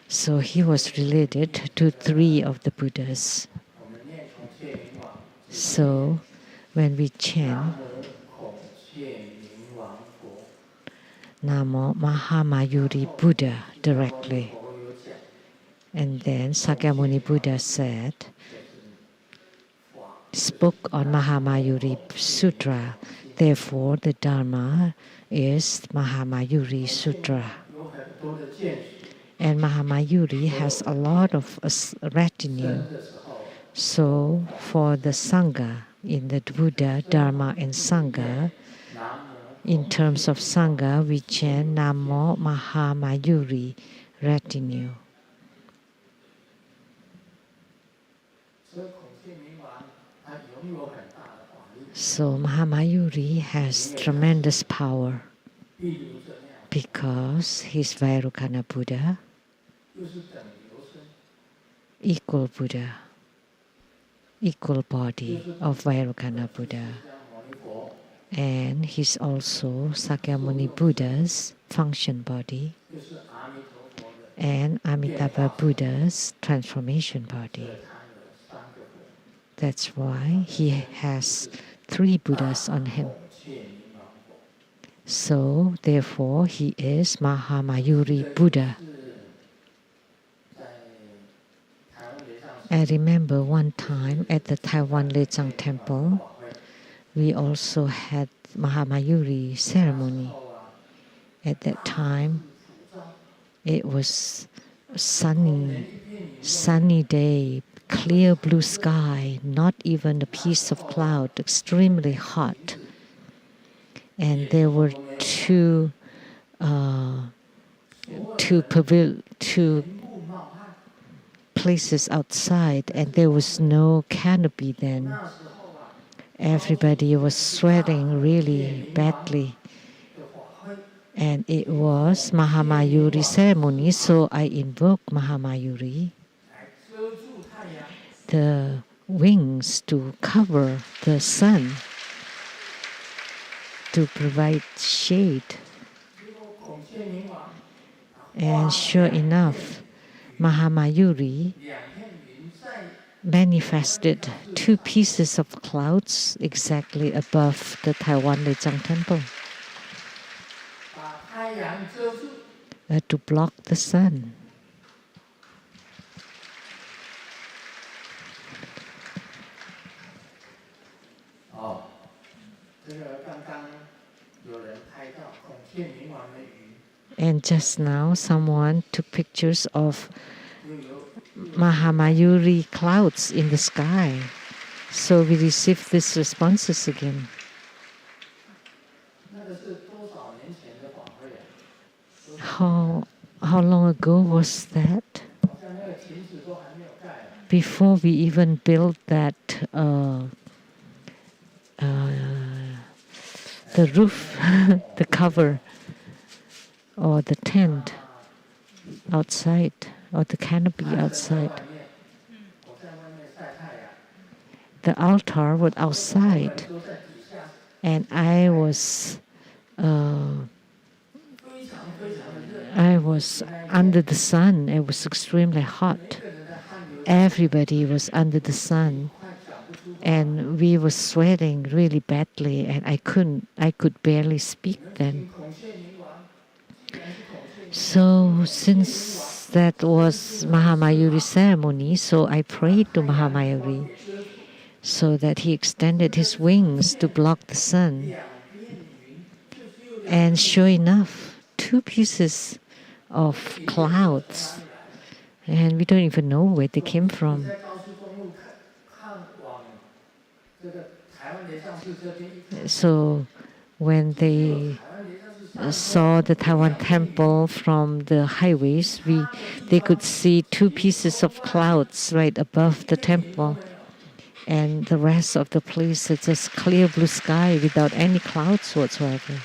So he was related to 3 of the Buddhas. So when we chant Namo Mahamayuri Buddha directly, and then Sakyamuni Buddha spoke on Mahamayuri Sutra. Therefore, the Dharma is Mahamayuri Sutra. And Mahamayuri has a lot of retinue. So for the Sangha, in the Buddha, Dharma, and Sangha, In terms of Sangha, we chant Namo Mahamayuri retinue. So Mahamayuri has tremendous power because he's Vairocana Buddha, equal Buddha, equal body of Vairocana Buddha. And he's also Sakyamuni Buddha's function body and Amitabha Buddha's transformation body. That's why he has 3 Buddhas on him. So, therefore, he is Mahamayuri Buddha. I remember one time at the Taiwan LeiTsang temple, we also had Mahamayuri ceremony. At that time, it was sunny day, clear blue sky, not even a piece of cloud, extremely hot. And there were two places outside, and there was no canopy then. Everybody was sweating really badly. And it was Mahamayuri ceremony, so I invoked Mahamayuri, the wings to cover the sun, to provide shade. And sure enough, Mahamayuri manifested 2 pieces of clouds exactly above the Taiwan LeiTsang temple to block the sun. And just now, someone took pictures of Mahamayuri clouds in the sky. So we received these responses again. How long ago was that? Before we even built that the roof, the cover, or the tent outside, or the canopy outside. The altar was outside, and I was under the sun. It was extremely hot. Everybody was under the sun, and we were sweating really badly, and I could barely speak then. So since that was Mahamayuri ceremony, so I prayed to Mahamayuri so that he extended his wings to block the sun. And sure enough, 2 pieces of clouds, and we don't even know where they came from. So when they saw the Taiwan temple from the highways, they could see 2 pieces of clouds right above the temple, and the rest of the place is just clear blue sky without any clouds whatsoever.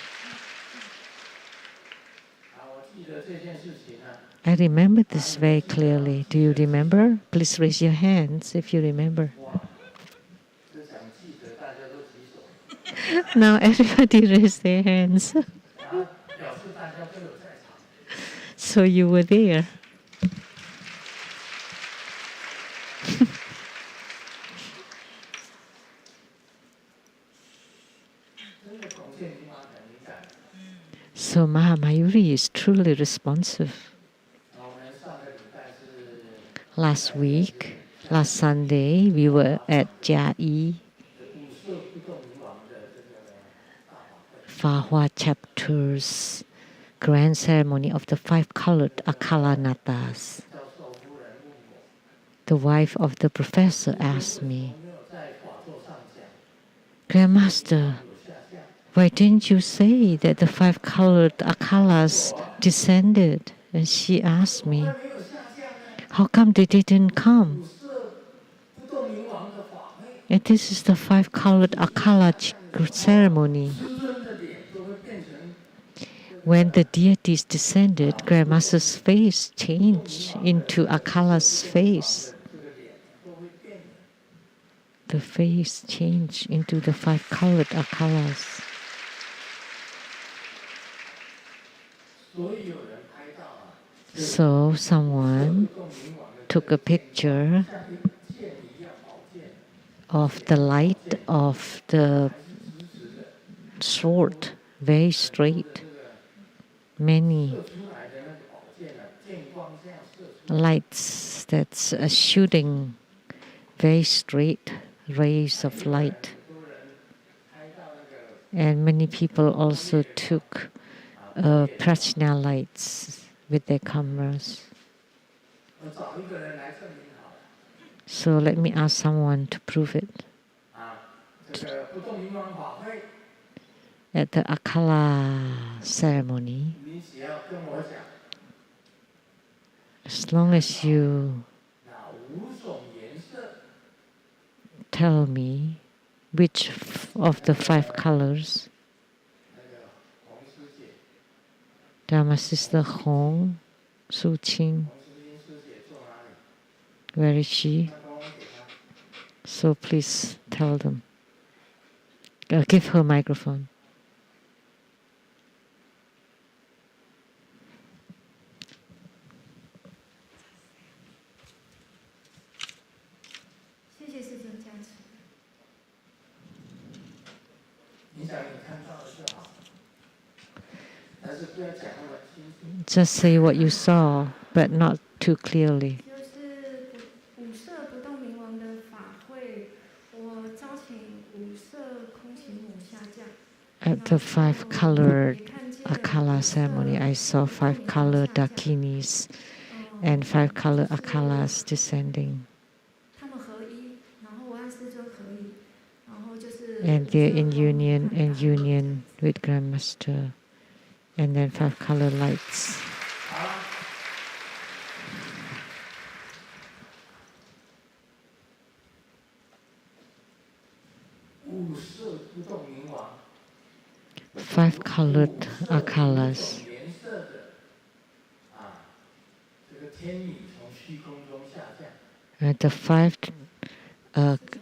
I remember this very clearly. Do you remember? Please raise your hands if you remember. Now everybody raise their hands. So you were there. So Mahamayuri is truly responsive. Last Sunday, we were at Jiayi, Fahua chapter's grand ceremony of the 5-colored Akalanatas. The wife of the professor asked me, "Grandmaster, Why didn't you say that the 5-colored akalas descended? And she asked me, how come they didn't come? And this is the 5-colored akala ceremony. When the deities descended, Grandmaster's face changed into Akala's face. The face changed into the 5-colored Akalas. So someone took a picture of the light of the sword, very straight. Many lights that's shooting very straight rays of light. And many people also took prajna lights with their cameras. So let me ask someone to prove it. At the Akala ceremony, as long as you tell me which of the 5 colors, Dharma Sister Hong Su Ching, where is she? So please tell them. Give her microphone. Just say what you saw, but not too clearly. At the 5-colored Akala ceremony, I saw 5-colored Dakinis and 5-colored Akalas descending. And they're in union with Grandmaster. And then 5-colored lights. Five-colored akalas. The 5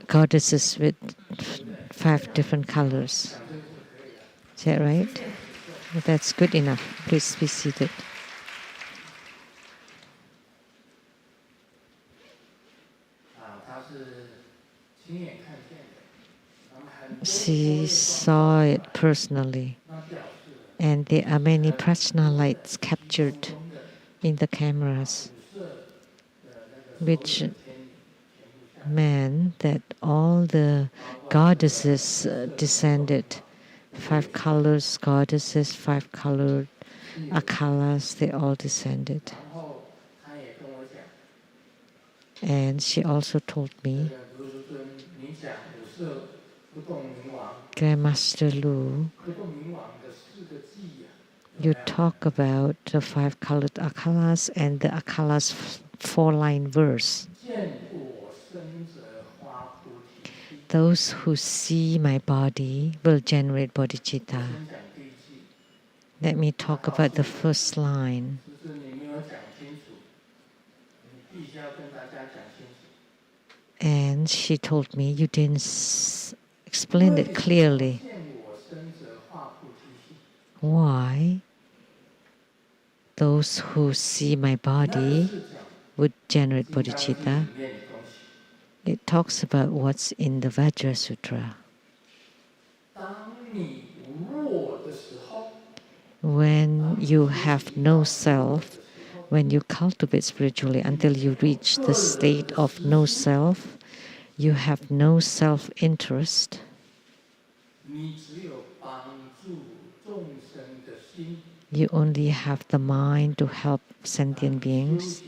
goddesses with 5 different colors. Is that right? That's good enough. Please be seated. She saw it personally, and there are many prajna lights captured in the cameras, which meant that all the goddesses descended. 5 colors goddesses, 5-colored akalas, they all descended. And she also told me, Grandmaster Lu, you talk about the 5-colored akalas and the akalas 4-line verse. Those who see my body will generate bodhicitta. Let me talk about the first line. And she told me, you didn't explain it clearly. Why those who see my body would generate bodhicitta? It talks about what's in the Vajra Sutra. When you have no self, when you cultivate spiritually until you reach the state of no self, you have no self-interest. You only have the mind to help sentient beings.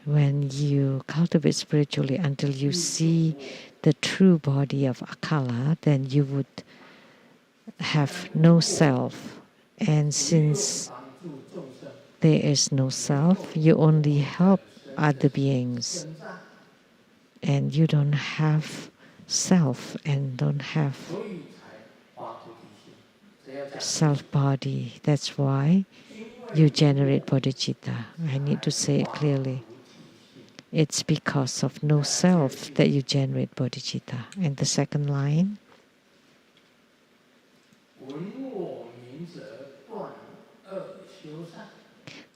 When you cultivate spiritually until you see the true body of Akala, then you would have no self. And since there is no self, you only help other beings. And you don't have self and don't have self-body. That's why you generate bodhicitta. I need to say it clearly. It's because of no self that you generate bodhicitta. And the second line.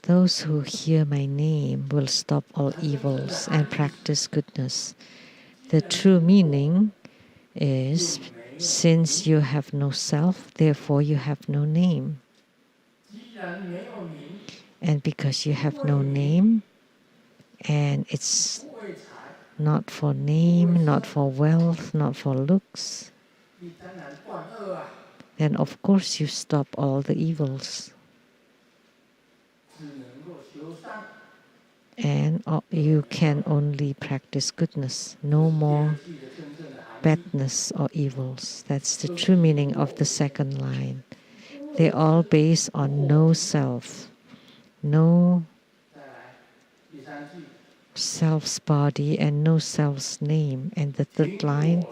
Those who hear my name will stop all evils and practice goodness. The true meaning is, since you have no self, therefore you have no name. And because you have no name, and it's not for name, not for wealth, not for looks, then of course you stop all the evils. And you can only practice goodness, no more badness or evils. That's the true meaning of the second line. They're all based on no self, no self's body and no self's name. And the third line,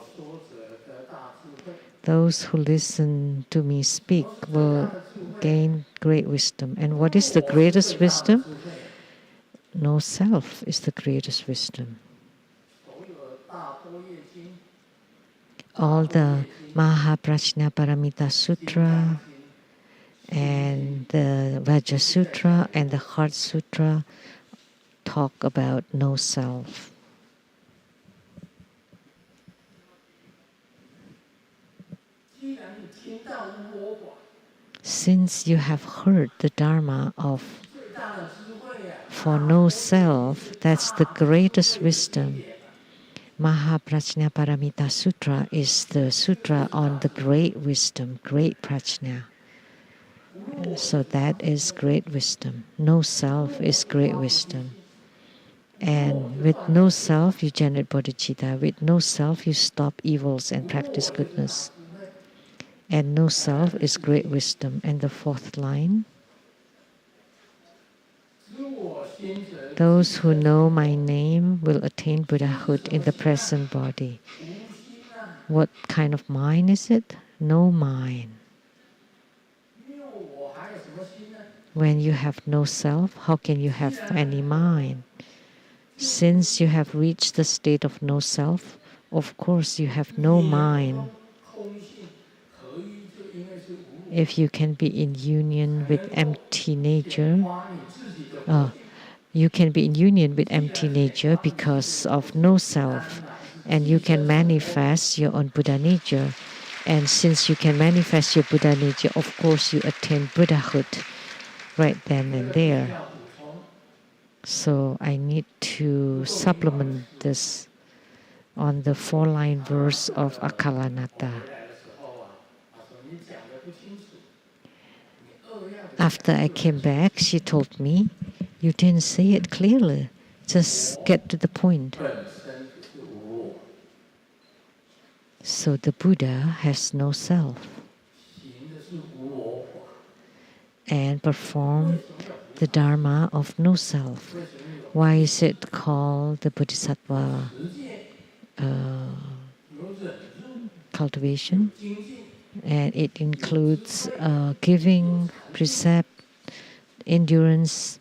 those who listen to me speak will gain great wisdom. And what is the greatest wisdom? No self is the greatest wisdom. All the Mahaprajnaparamita-Sutra and the Vajra-Sutra and the Heart-Sutra talk about no self. Since you have heard the Dharma of for no self, that's the greatest wisdom. Mahaprajnaparamita-Sutra is the sutra on the great wisdom, great prajna. So that is great wisdom. No self is great wisdom. And with no self, you generate bodhicitta. With no self, you stop evils and practice goodness. And no self is great wisdom. And the fourth line, those who know my name will attain Buddhahood in the present body. What kind of mind is it? No mind. When you have no self, how can you have any mind? Since you have reached the state of no self, of course you have no mind. If you can be in union with empty nature, you can be in union with empty nature because of no self, and you can manifest your own Buddha nature. And since you can manifest your Buddha nature, of course you attain Buddhahood right then and there. So I need to supplement this on the 4-line verse of Akalanata. After I came back, she told me, you didn't say it clearly. Just get to the point. So the Buddha has no self and perform the Dharma of no self. Why is it called the Bodhisattva cultivation? And it includes giving, precept, endurance,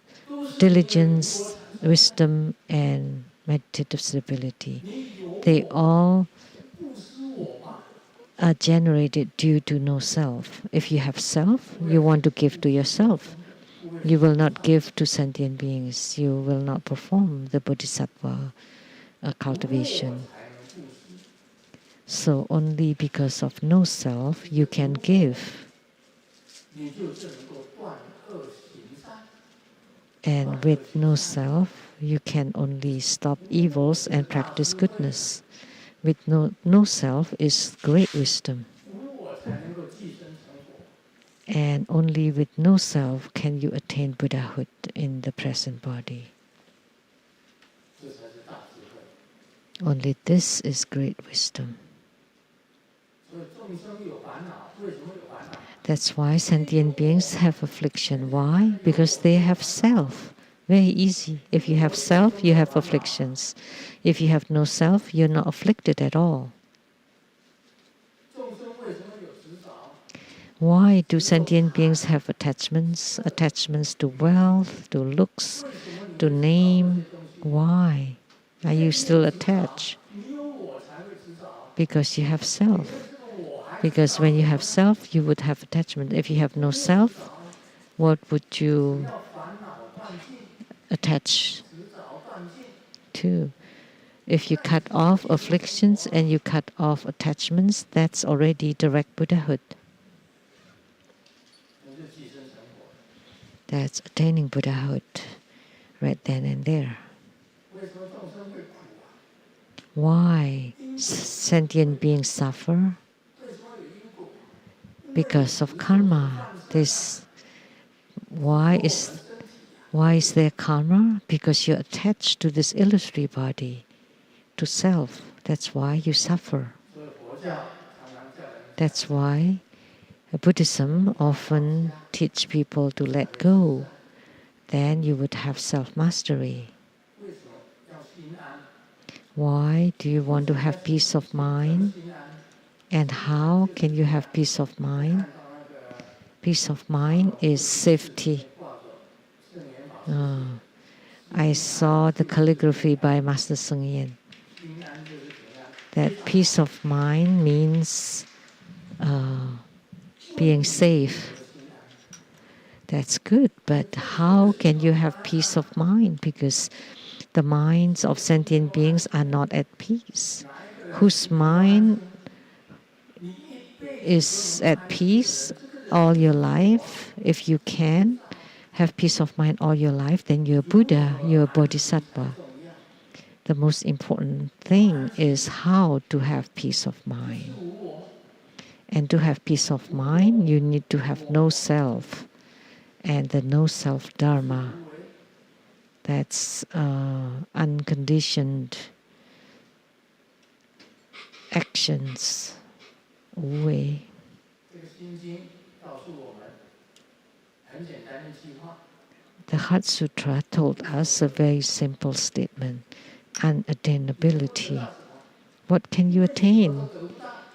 diligence, wisdom, and meditative stability. They all are generated due to no self. If you have self, you want to give to yourself. You will not give to sentient beings. You will not perform the Bodhisattva cultivation. So only because of no self you can give. And with no self you can only stop evils and practice goodness. With no self is great wisdom. And only with no self can you attain Buddhahood in the present body. Only this is great wisdom. That's why sentient beings have affliction. Why? Because they have self. Very easy. If you have self, you have afflictions. If you have no self, you're not afflicted at all. Why do sentient beings have attachments? Attachments to wealth, to looks, to name. Why are you still attached? Because you have self. Because when you have self, you would have attachment. If you have no self, what would you attach to? If you cut off afflictions and you cut off attachments, that's already direct Buddhahood. That's attaining Buddhahood right then and there. Why sentient beings suffer? Because of karma. Why is there karma? Because you're attached to this illusory body, to self. That's why you suffer. That's why Buddhism often teach people to let go. Then you would have self-mastery. Why do you want to have peace of mind? And how can you have peace of mind? Peace of mind is safety. I saw the calligraphy by Master Sung Yen. That peace of mind means being safe. That's good, but how can you have peace of mind? Because the minds of sentient beings are not at peace. Whose mind is at peace all your life? If you can have peace of mind all your life, then you're Buddha, you're Bodhisattva. The most important thing is how to have peace of mind. And to have peace of mind, you need to have no self. And the no self Dharma. That's unconditioned actions. Wu-wei. The Heart Sutra told us a very simple statement: unattainability. What can you attain?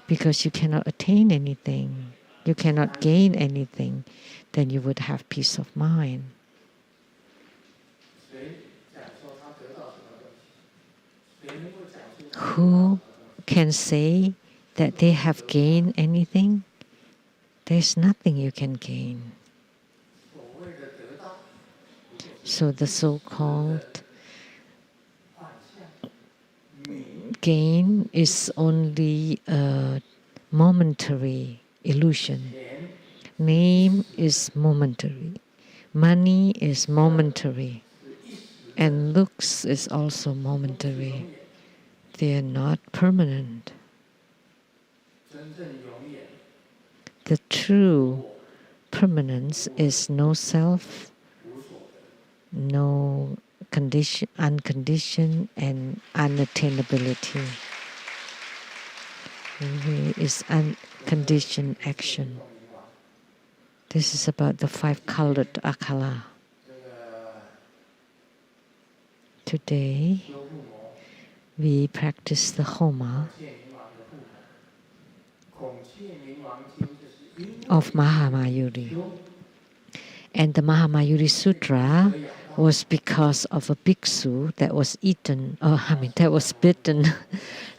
Because you cannot attain anything, you cannot gain anything, then you would have peace of mind. Who can say that they have gained anything? There's nothing you can gain. So the so-called gain is only a momentary illusion. Name is momentary. Money is momentary. And looks is also momentary. They are not permanent. The true permanence is no self, no condition, unconditioned, and unattainability. It is unconditioned action. This is about the 5-colored akala. Today, we practice the Homa of Mahamayuri. And the Mahamayuri-Sutra was because of a bhikshu that was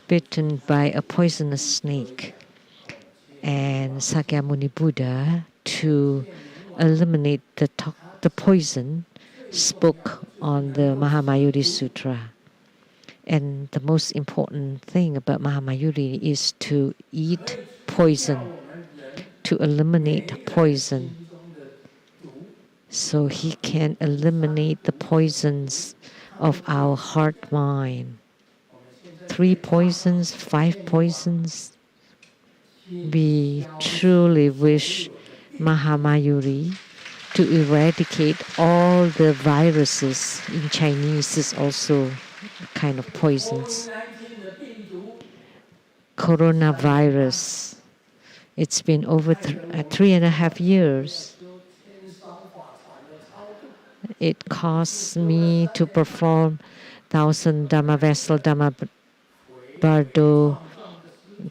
bitten by a poisonous snake. And Sakyamuni Buddha, to eliminate the poison, spoke on the Mahamayuri-Sutra. And the most important thing about Mahamayuri is to eat poison, to eliminate poison. So he can eliminate the poisons of our heart mind. 3 poisons, 5 poisons. We truly wish Mahamayuri to eradicate all the viruses. In Chinese is also a kind of poisons. coronavirus. It's been over 3.5 years. It cost me to perform 1,000 Dharma vessel, Dharma bardo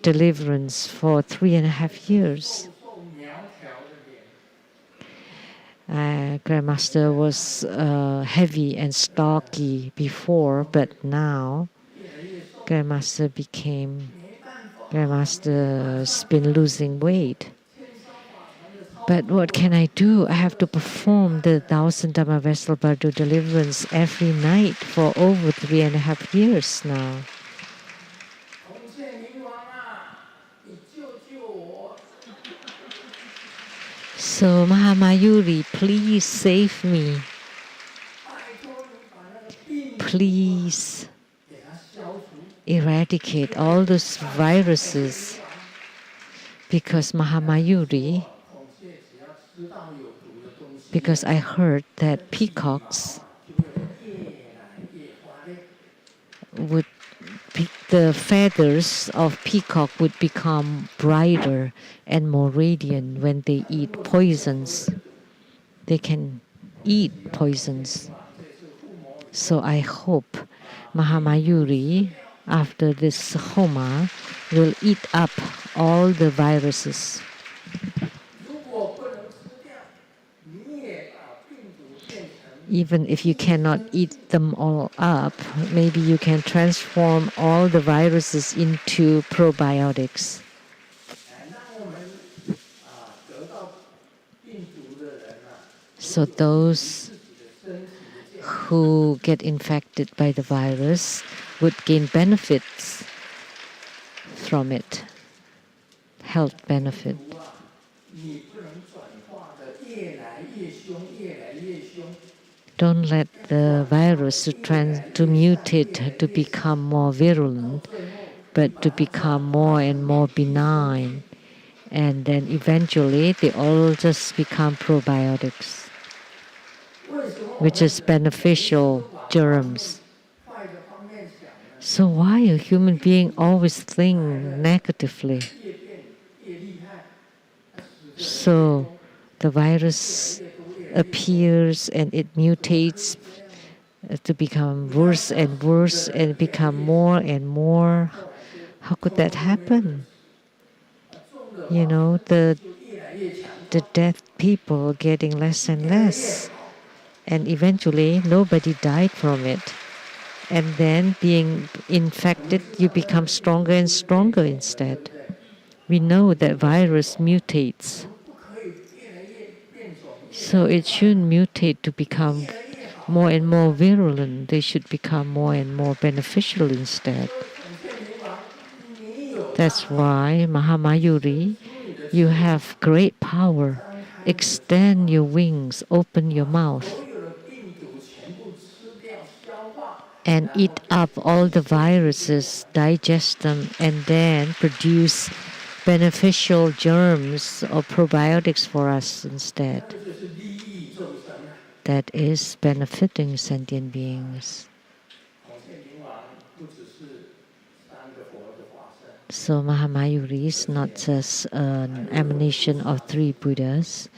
deliverance for 3.5 years. Grandmaster was heavy and stocky before, but now Grandmaster's been losing weight. But what can I do? I have to perform the 1,000 Dharma vessel bardo deliverance every night for over 3.5 years now. So Mahamayuri, please save me. Please eradicate all those viruses, because Mahamayuri, because I heard that peacocks would the feathers of peacock would become brighter and more radiant when they eat poisons. They can eat poisons. So I hope Mahamayuri, after this Homa, will eat up all the viruses. Even if you cannot eat them all up, maybe you can transform all the viruses into probiotics. So those who get infected by the virus would gain benefits from it, health benefit. Don't let the virus to mutate to become more virulent, but to become more and more benign. And then eventually they all just become probiotics, which is beneficial germs. So why a human being always think negatively? So the virus appears and it mutates to become worse and worse and become more and more. How could that happen? You know, the dead people getting less and less, and eventually nobody died from it. And then being infected, you become stronger and stronger instead. We know that virus mutates. So it shouldn't mutate to become more and more virulent. They should become more and more beneficial instead. That's why, Mahamayuri, you have great power. Extend your wings, open your mouth, and eat up all the viruses, digest them, and then produce beneficial germs or probiotics for us instead. That is benefiting sentient beings. So Mahamayuri is not just an emanation of 3 Buddhas.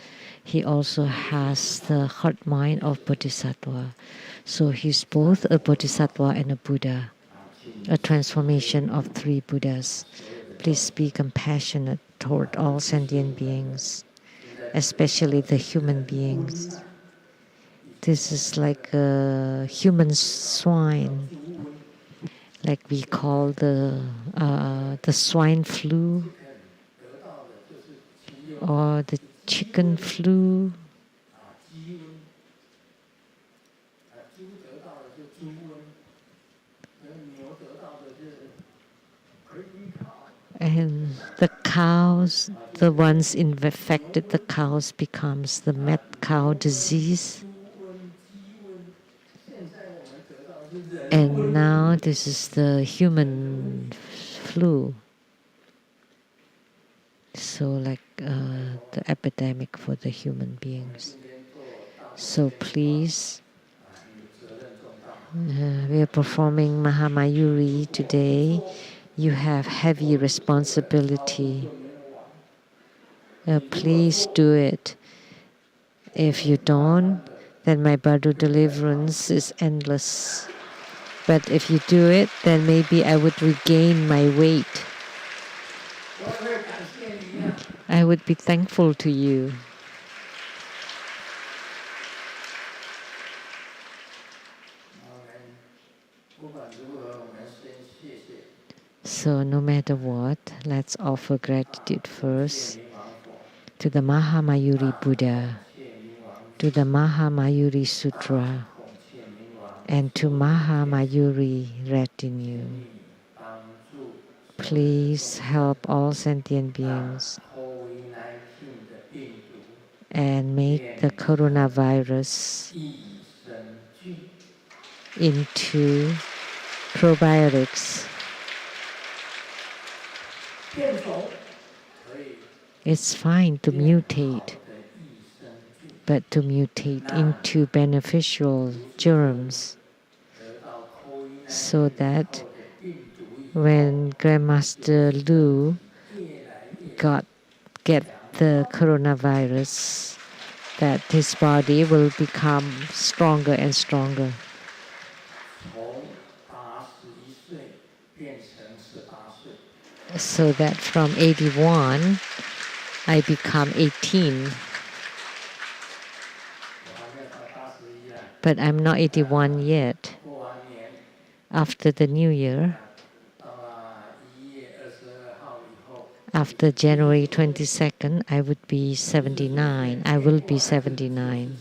He also has the heart mind of Bodhisattva. So he's both a Bodhisattva and a Buddha, a transformation of 3 Buddhas. Please be compassionate toward all sentient beings, especially the human beings. This is like a human swine, like we call the swine flu or the chicken flu. And the cows, the ones infected, the cows becomes the mad cow disease. And now this is the human flu. So like the epidemic for the human beings. So please, we are performing Mahamayuri today You have heavy responsibility. Please do it. If you don't, then my bardo deliverance is endless. But if you do it, then maybe I would regain my weight. I would be thankful to you. So no matter what, let's offer gratitude first to the Mahamayuri Buddha, to the Mahamayuri-Sutra, and to Mahamayuri retinue. Please help all sentient beings and make the coronavirus into probiotics. It's fine to mutate, but to mutate into beneficial germs so that when Grandmaster Lu get the coronavirus, that his body will become stronger and stronger. So that from 81, I become 18. But I'm not 81 yet. After the New Year, after January 22nd, I would be 79. I will be 79.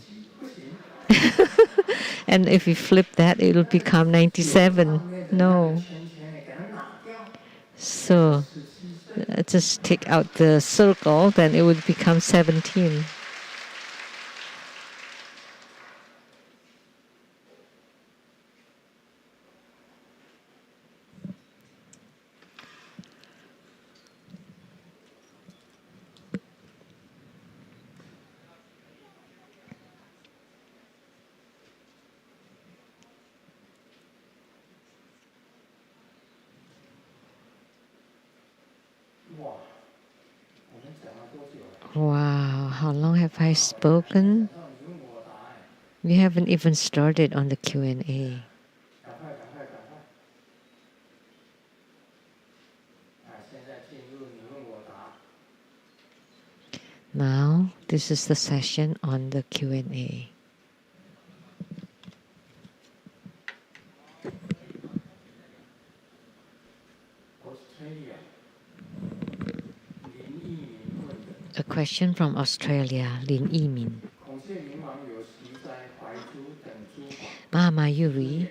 And if we flip that, it will become 97. No. So just take out the circle, then it would become 17. Wow, how long have I spoken? We haven't even started on the Q&A. Now, this is the session on the Q&A. A question from Australia, Lin Yimin. Mahamayuri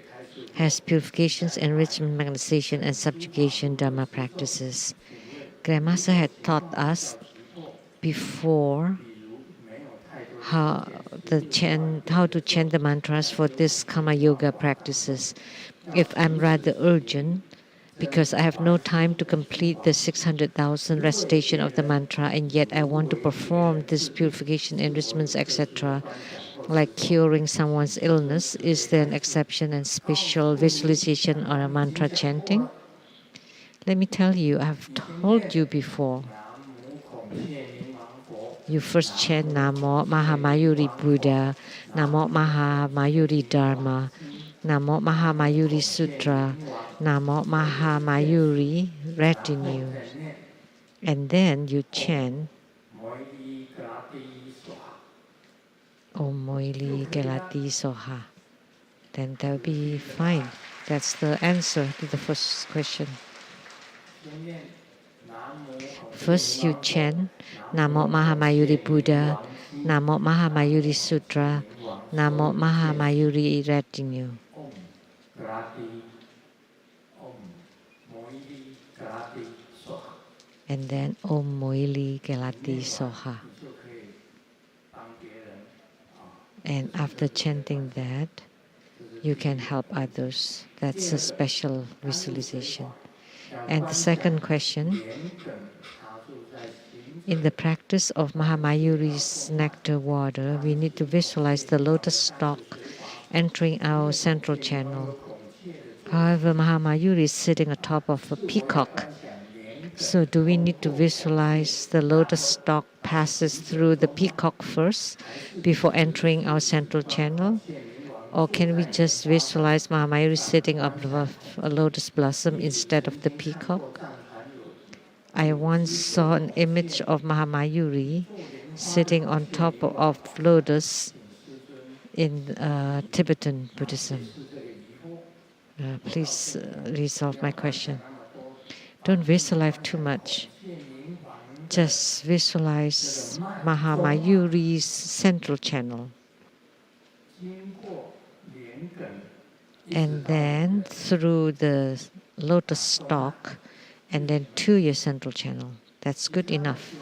has purifications, enrichment, magnetization, and subjugation Dharma practices. Grandmaster had taught us before how to chant the mantras for this Karma Yoga practices. If I'm rather urgent, because I have no time to complete the 600,000 recitation of the mantra, and yet I want to perform this purification, enrichments, etc., like curing someone's illness, is there an exception and special visualization or a mantra chanting? Let me tell you, I have told you before. You first chant Namo Mahamayuri Buddha, Namo Mahamayuri Dharma, Namo Mahamayuri-Sutra, Namo Mahamayuri retinue. And then you chant Om Moili Gelati Soha. Then that will be fine. That's the answer to the first question. First you chant Namo Mahamayuri Buddha, Namo Mahamayuri-Sutra, Namo Mahamayuri retinue. And then Om Moili Gelati Soha. And after chanting that, you can help others. That's a special visualization. And the second question, in the practice of Mahamayuri's nectar water, we need to visualize the lotus stalk entering our central channel. However, Mahamayuri is sitting atop of a peacock. So do we need to visualize the lotus stalk passes through the peacock first before entering our central channel? Or can we just visualize Mahamayuri sitting above a lotus blossom instead of the peacock? I once saw an image of Mahamayuri sitting on top of lotus in Tibetan Buddhism. Please resolve my question. Don't visualize too much. Just visualize Mahamayuri's central channel. And then through the lotus stalk, and then to your central channel. That's good enough.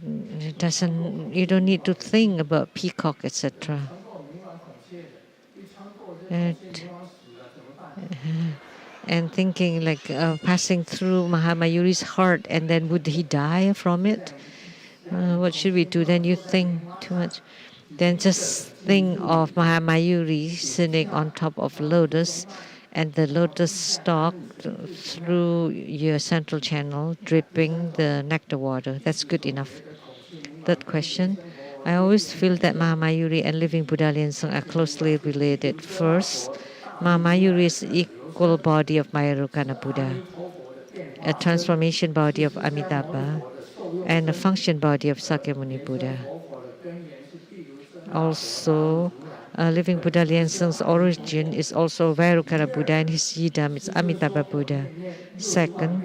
You don't need to think about peacock, etc. And thinking like passing through Mahamayuri's heart, and then would he die from it? What should we do? Then you think too much. Then just think of Mahamayuri sitting on top of lotus, and the lotus stalk through your central channel, dripping the nectar water. That's good enough. Third question. I always feel that Mahamayuri and living Buddha LianSheng are closely related. First, Mahamayuri is equal body of Mayurukana Buddha, a transformation body of Amitabha, and a function body of Sakyamuni Buddha. Also, living Buddha LianSheng's origin is also Vairukara Buddha, and his yidam is Amitabha Buddha. Second,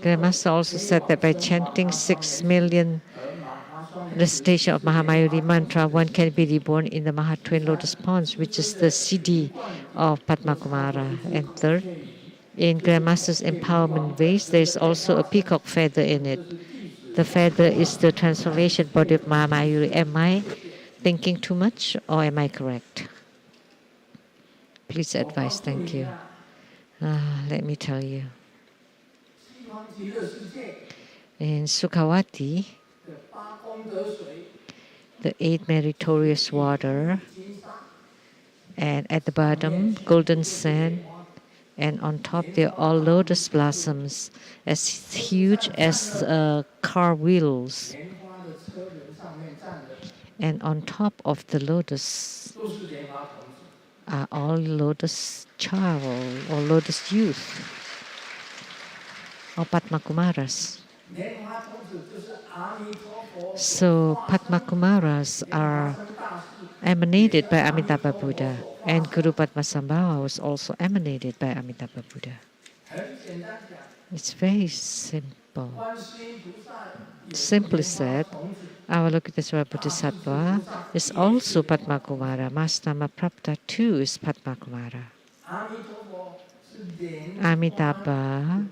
Grandmaster also said that by chanting 6 million recitation of Mahamayuri mantra, one can be reborn in the Mahatwin Lotus Ponds, which is the CD of Padma Kumara. And third, in Grandmaster's empowerment vase, there is also a peacock feather in it. The feather is the transformation body of Mahamayuri. Am I thinking too much, or am I correct? Please advise. Thank you. Let me tell you. In Sukhavati, the 8 meritorious water, and at the bottom, golden sand, and on top there are all lotus blossoms as huge as car wheels. And on top of the lotus are all lotus child or lotus youth or Padma Kumaras. So Padma Kumaras are emanated by Amitabha Buddha, and Guru Padmasambhava was also emanated by Amitabha Buddha. It's very simple. Simply said, Avalokitesvara Bodhisattva is also Padma Kumara. Mastama Prapta too is Padma Kumara. Amitabha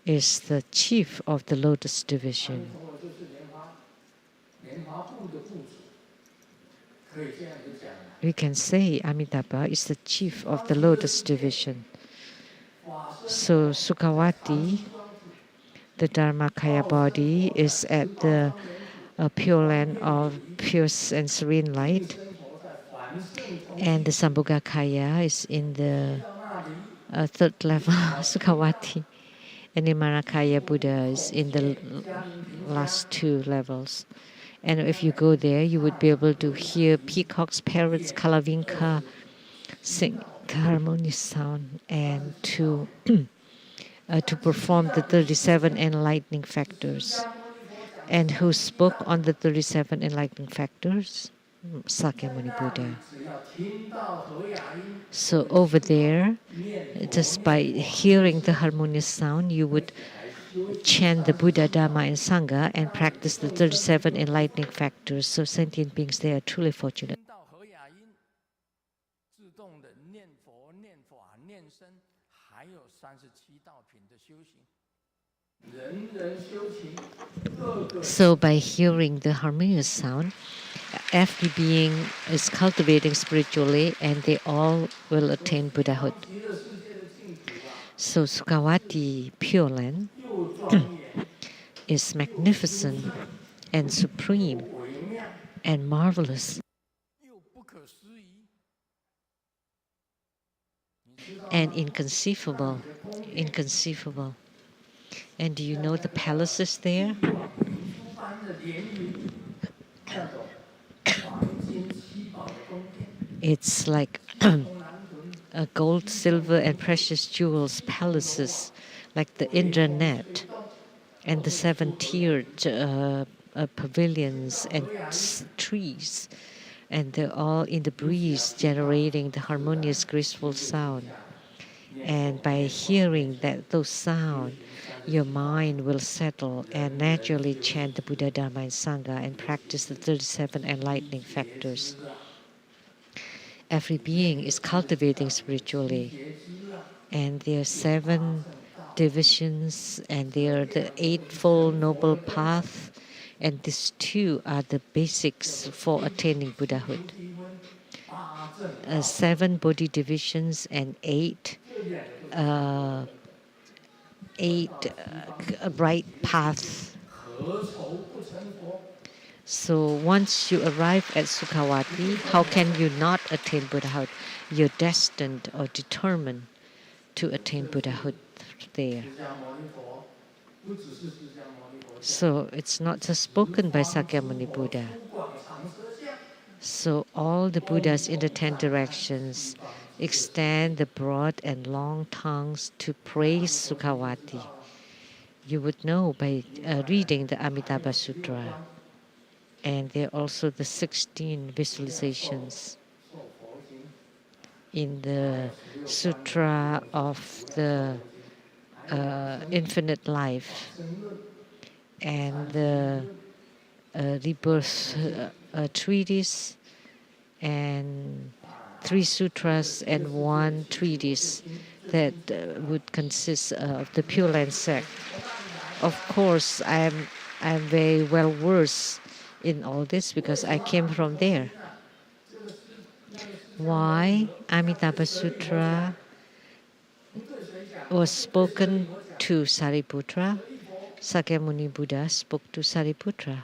is the chief of the Lotus division. We can say Amitabha is the chief of the Lotus division. So Sukhavati, the Dharmakaya body, is at the Pure Land of pure and serene light, and the Sambhogakaya is in the third level, Sukhavati, and Nimarakaya Buddha is in the last 2 levels. And if you go there, you would be able to hear peacocks, parrots, kalavinka sing harmonious sound, and to perform the 37 enlightening factors. And who spoke on the 37 enlightening factors? Sakyamuni Buddha. So over there, just by hearing the harmonious sound, you would chant the Buddha, Dharma, and Sangha and practice the 37 enlightening factors. So sentient beings, they are truly fortunate. So by hearing the harmonious sound, every being is cultivating spiritually, and they all will attain Buddhahood. So Sukhavati Pure Land is magnificent and supreme and marvelous. and inconceivable. Inconceivable. And do you know the palaces there? It's like a gold, silver, and precious jewels palaces, like the Indranet and the seven-tiered pavilions and trees. And they're all in the breeze, generating the harmonious, graceful sound. And by hearing those sounds, your mind will settle and naturally chant the Buddha, Dharma, and Sangha and practice the 37 enlightening factors. Every being is cultivating spiritually. And there are 7 divisions, and there are the 8-fold noble path. And these 2 are the basics for attaining Buddhahood. 7 Bodhi divisions and 8 bright paths. So once you arrive at Sukhavati, how can you not attain Buddhahood? You're destined or determined to attain Buddhahood there. So it's not just spoken by Sakyamuni Buddha. So all the Buddhas in the 10 directions extend the broad and long tongues to praise Sukhavati. You would know by reading the Amitabha Sutra. And there are also the 16 visualizations in the Sutra of the Infinite Life and the Rebirth Treatise and 3 sutras and 1 treatise that would consist of the Pure Land sect. Of course, I'm very well versed in all this because I came from there. Why Amitabha Sutra was spoken to Sariputra? Sakyamuni Buddha spoke to Sariputra,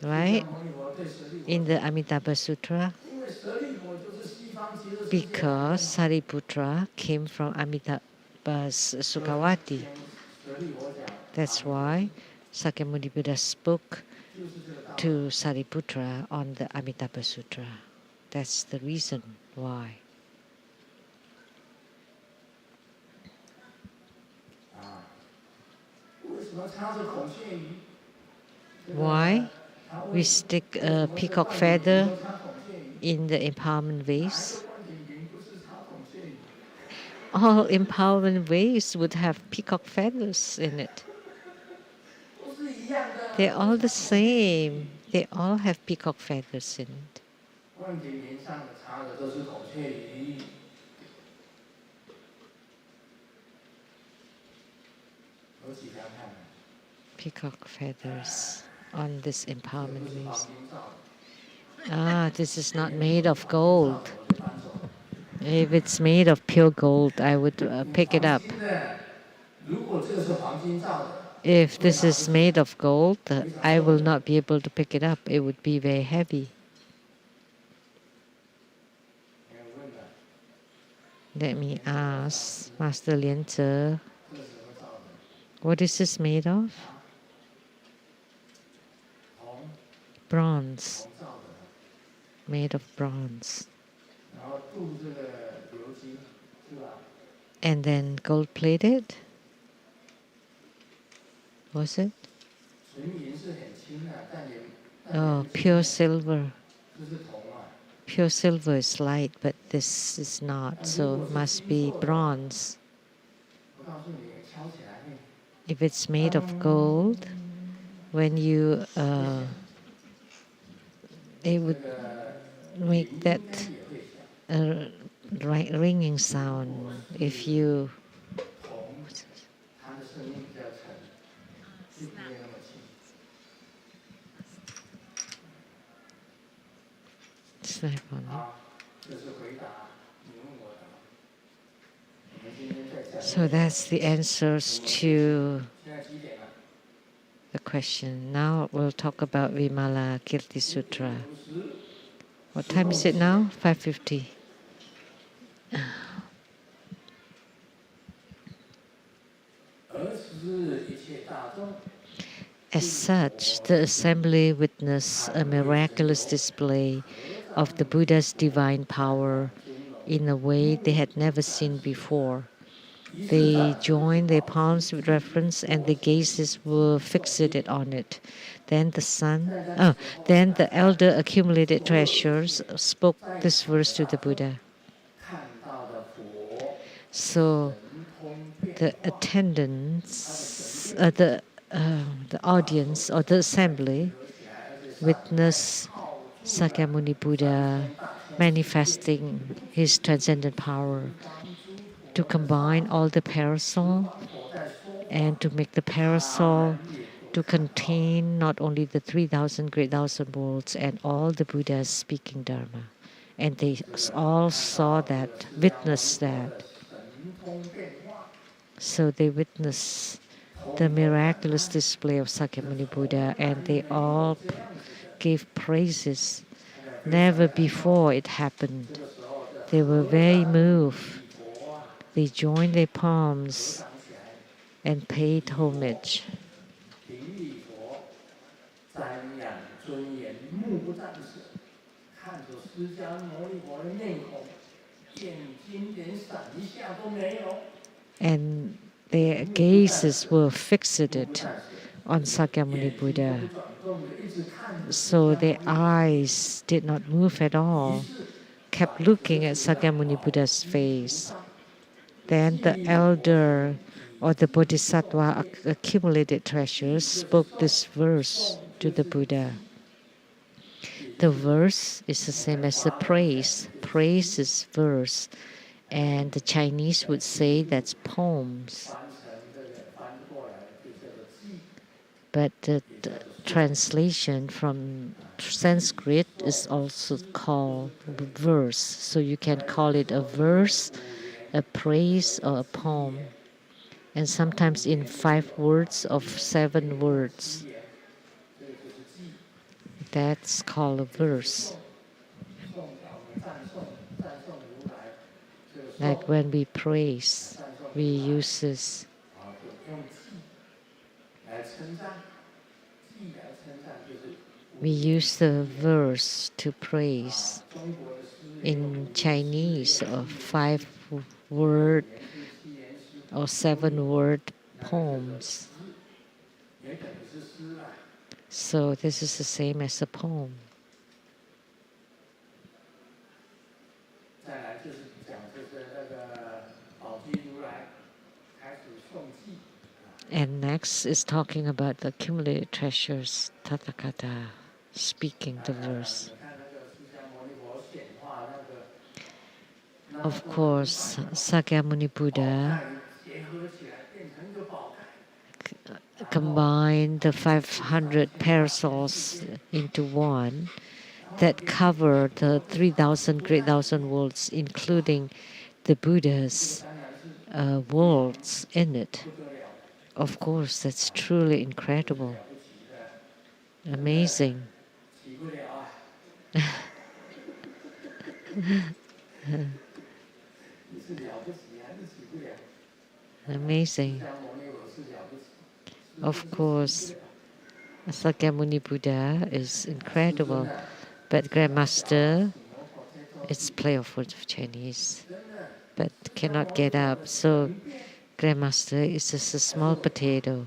right? In the Amitabha Sutra, because Sariputra came from Amitabha's Sukhavati. That's why Sakyamuni Buddha spoke to Sariputra on the Amitabha Sutra. That's the reason why. Why we stick a peacock feather in the empowerment vase? All empowerment vase would have peacock feathers in it. They're all the same. They all have peacock feathers in it. Peacock feathers on this empowerment vase. This is not made of gold. If it's made of pure gold, I would pick it up. If this is made of gold, I will not be able to pick it up. It would be very heavy. Let me ask Master LianSheng, what is this made of? Bronze. Made of bronze. And then gold-plated? Was it? Oh, pure silver. Pure silver is light, but this is not, so it must be bronze. If it's made of gold, when you it would make that ringing sound if you snap on it. So that's the answers to the question. Now we'll talk about Vimalakirti-Sutra. What time is it now? 5:50. As such, the assembly witnessed a miraculous display of the Buddha's divine power in a way they had never seen before. They joined their palms with reverence, and their gazes were fixated on it. Then the elder accumulated treasures spoke this verse to the Buddha. So the attendants, the audience or the assembly witnessed Sakyamuni Buddha manifesting his transcendent power to combine all the parasol and to make the parasol to contain not only the 3,000 great thousand worlds and all the Buddhas speaking Dharma. And they all saw that, witnessed that. So they witnessed the miraculous display of Sakyamuni Buddha, and they all gave praises. Never before it happened. They were very moved. They joined their palms and paid homage. And their gazes were fixated on Sakyamuni Buddha. So their eyes did not move at all, kept looking at Sakyamuni Buddha's face. Then the elder or the bodhisattva accumulated treasures spoke this verse to the Buddha. The verse is the same as the praise. Praise is verse. And the Chinese would say that's poems. But the translation from Sanskrit is also called verse. So you can call it a verse, a praise, or a poem. And sometimes in 5 words of 7 words. That's called a verse. Like when we praise, we use this. We use the verse to praise. In Chinese, or 5-word or 7-word poems. So this is the same as a poem. And next is talking about the accumulated treasures, Tathagata, speaking the verse. Of course, Sakyamuni Buddha combined the 500 parasols into one that cover the 3,000 great thousand worlds, including the Buddha's worlds in it. Of course, that's truly incredible. Amazing. Amazing. Of course, Sakyamuni Buddha is incredible, but Grandmaster, it's play of words of Chinese, but cannot get up. So Grandmaster is just a small potato.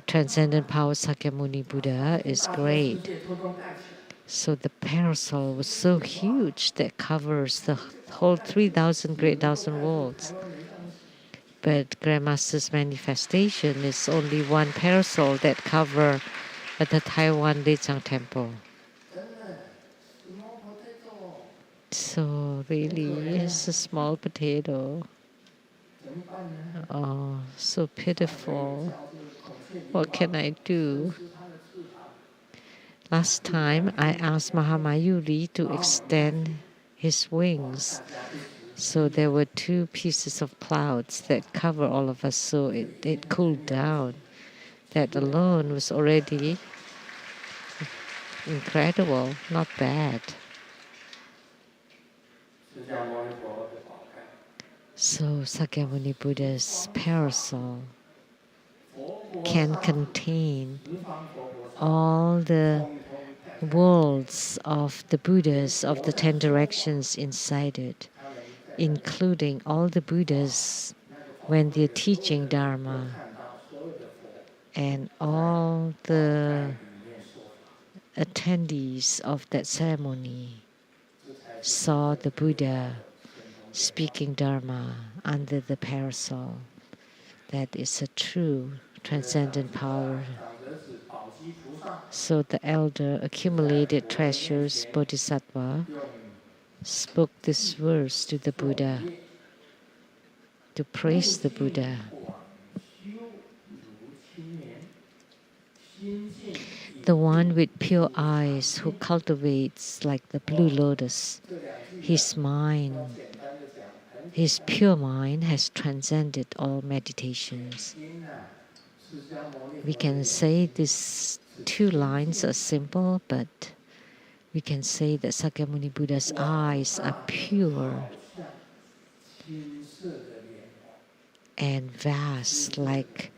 Transcendent power Sakyamuni Buddha is great. So the parasol was so huge that covers the whole 3,000 great thousand worlds. But Grandmaster's manifestation is only one parasol that covers the Taiwan LeiTsang temple. So really, it's a small potato. Oh, so pitiful. What can I do? Last time, I asked Mahamayuri to extend his wings. So there were 2 pieces of clouds that cover all of us, so it cooled down. That alone was already incredible, not bad. So Sakyamuni Buddha's parasol can contain all the worlds of the Buddhas of the 10 directions inside it, including all the Buddhas when they're teaching Dharma, and all the attendees of that ceremony saw the Buddha speaking Dharma under the parasol. That is a true transcendent power. So the elder accumulated treasures, Bodhisattva, spoke this verse to the Buddha to praise the Buddha. The one with pure eyes who cultivates like the blue lotus, his pure mind has transcended all meditations. We can say these 2 lines are simple, but we can say that Sakyamuni Buddha's eyes are pure and vast like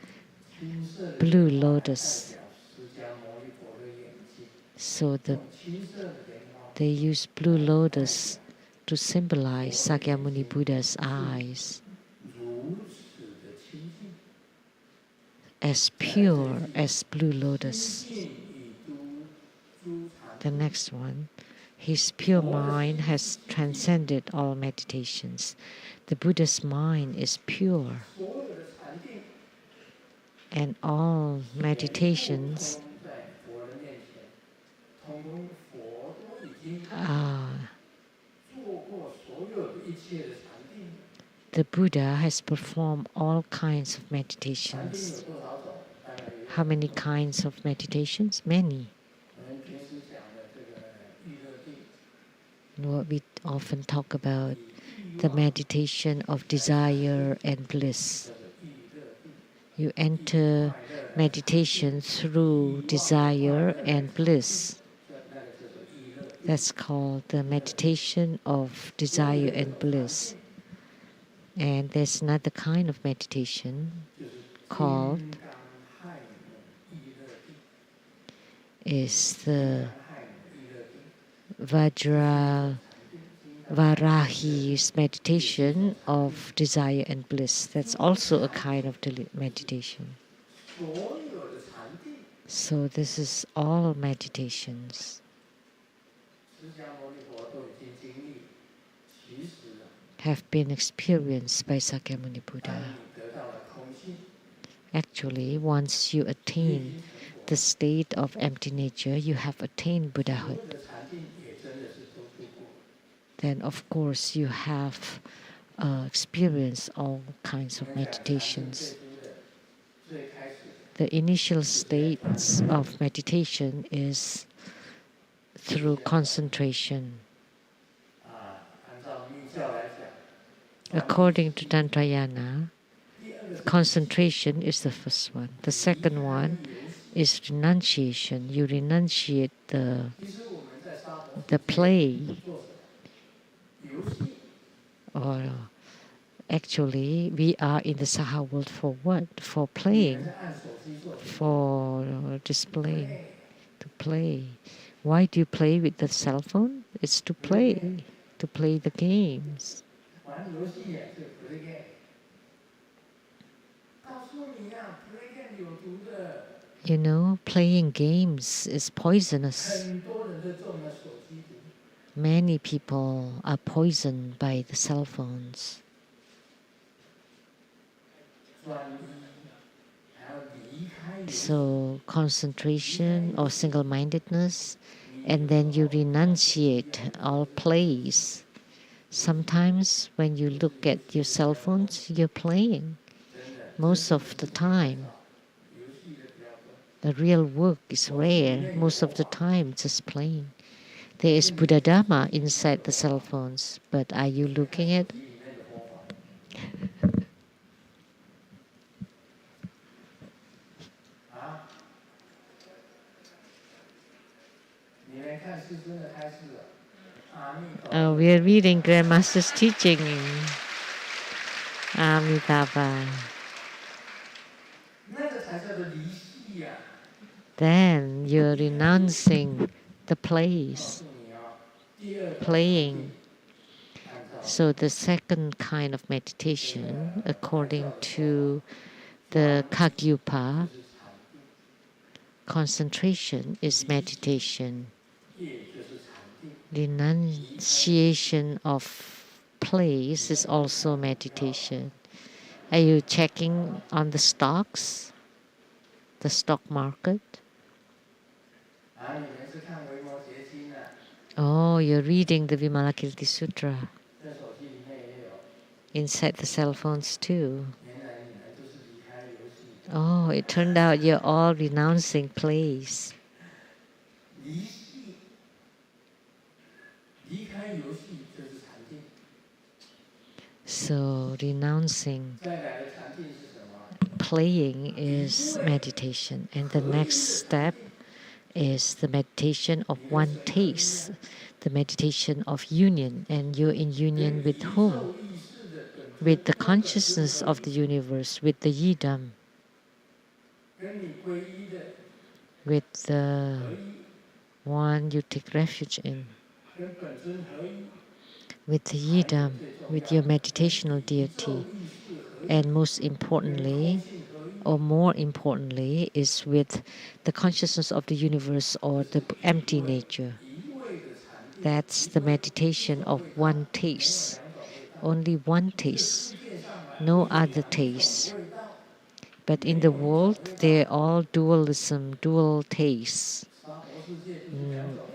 blue lotus. So they use blue lotus to symbolize Sakyamuni Buddha's eyes as pure as blue lotus. The next one, his pure mind has transcended all meditations. The Buddha's mind is pure, and all meditations the Buddha has performed all kinds of meditations. How many kinds of meditations? Many. What we often talk about, the meditation of desire and bliss. You enter meditation through desire and bliss. That's called the meditation of desire and bliss. And there's another kind of meditation called is the Varahi's meditation of desire and bliss. That's also a kind of meditation. So this is all meditations. Have been experienced by Sakyamuni Buddha. Actually, once you attain the state of empty nature, you have attained Buddhahood. Then, of course, you have experienced all kinds of meditations. The initial states of meditation is through concentration. According to Tantrayana, concentration is the first one. The second one is renunciation. You renunciate the play. Or actually, we are in the Saha world for what? For playing, for displaying, to play. Why do you play with the cell phone? It's to play the games. You know, playing games is poisonous. Many people are poisoned by the cell phones. So concentration or single-mindedness, and then you renunciate all plays. Sometimes when you look at your cell phones, you're playing. Most of the time, the real work is rare. Most of the time, just playing. There is Buddha Dharma inside the cell phones, but are you looking at? We are reading Grandmaster's teaching. Amitabha. then you're renouncing the playing. So the second kind of meditation, according to the Kagyupa, concentration is meditation. Renunciation of plays is also meditation. Are you checking on the stocks, the stock market? Oh, you're reading the Vimalakirti-Sutra. Inside the cell phones too. Oh, it turned out you're all renouncing plays. So renouncing playing is meditation. And the next step is the meditation of one taste, the meditation of union. And you're in union with whom? With the consciousness of the universe, with the Yidam, with the one you take refuge in, with the Yidam, with your meditational deity. And most importantly, or more importantly, is with the consciousness of the universe or the empty nature. That's the meditation of one taste. Only one taste, no other taste. But in the world, they're all dualism, dual tastes.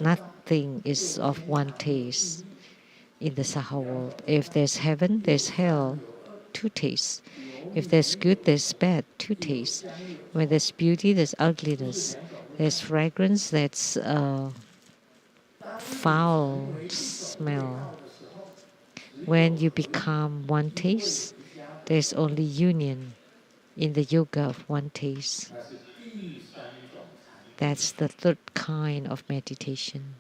Nothing is of one taste in the Saha world. If there's heaven, there's hell, two tastes. If there's good, there's bad, two tastes. When there's beauty, there's ugliness. There's fragrance, that's foul smell. When you become one taste, there's only union in the yoga of one taste. That's the third kind of meditation.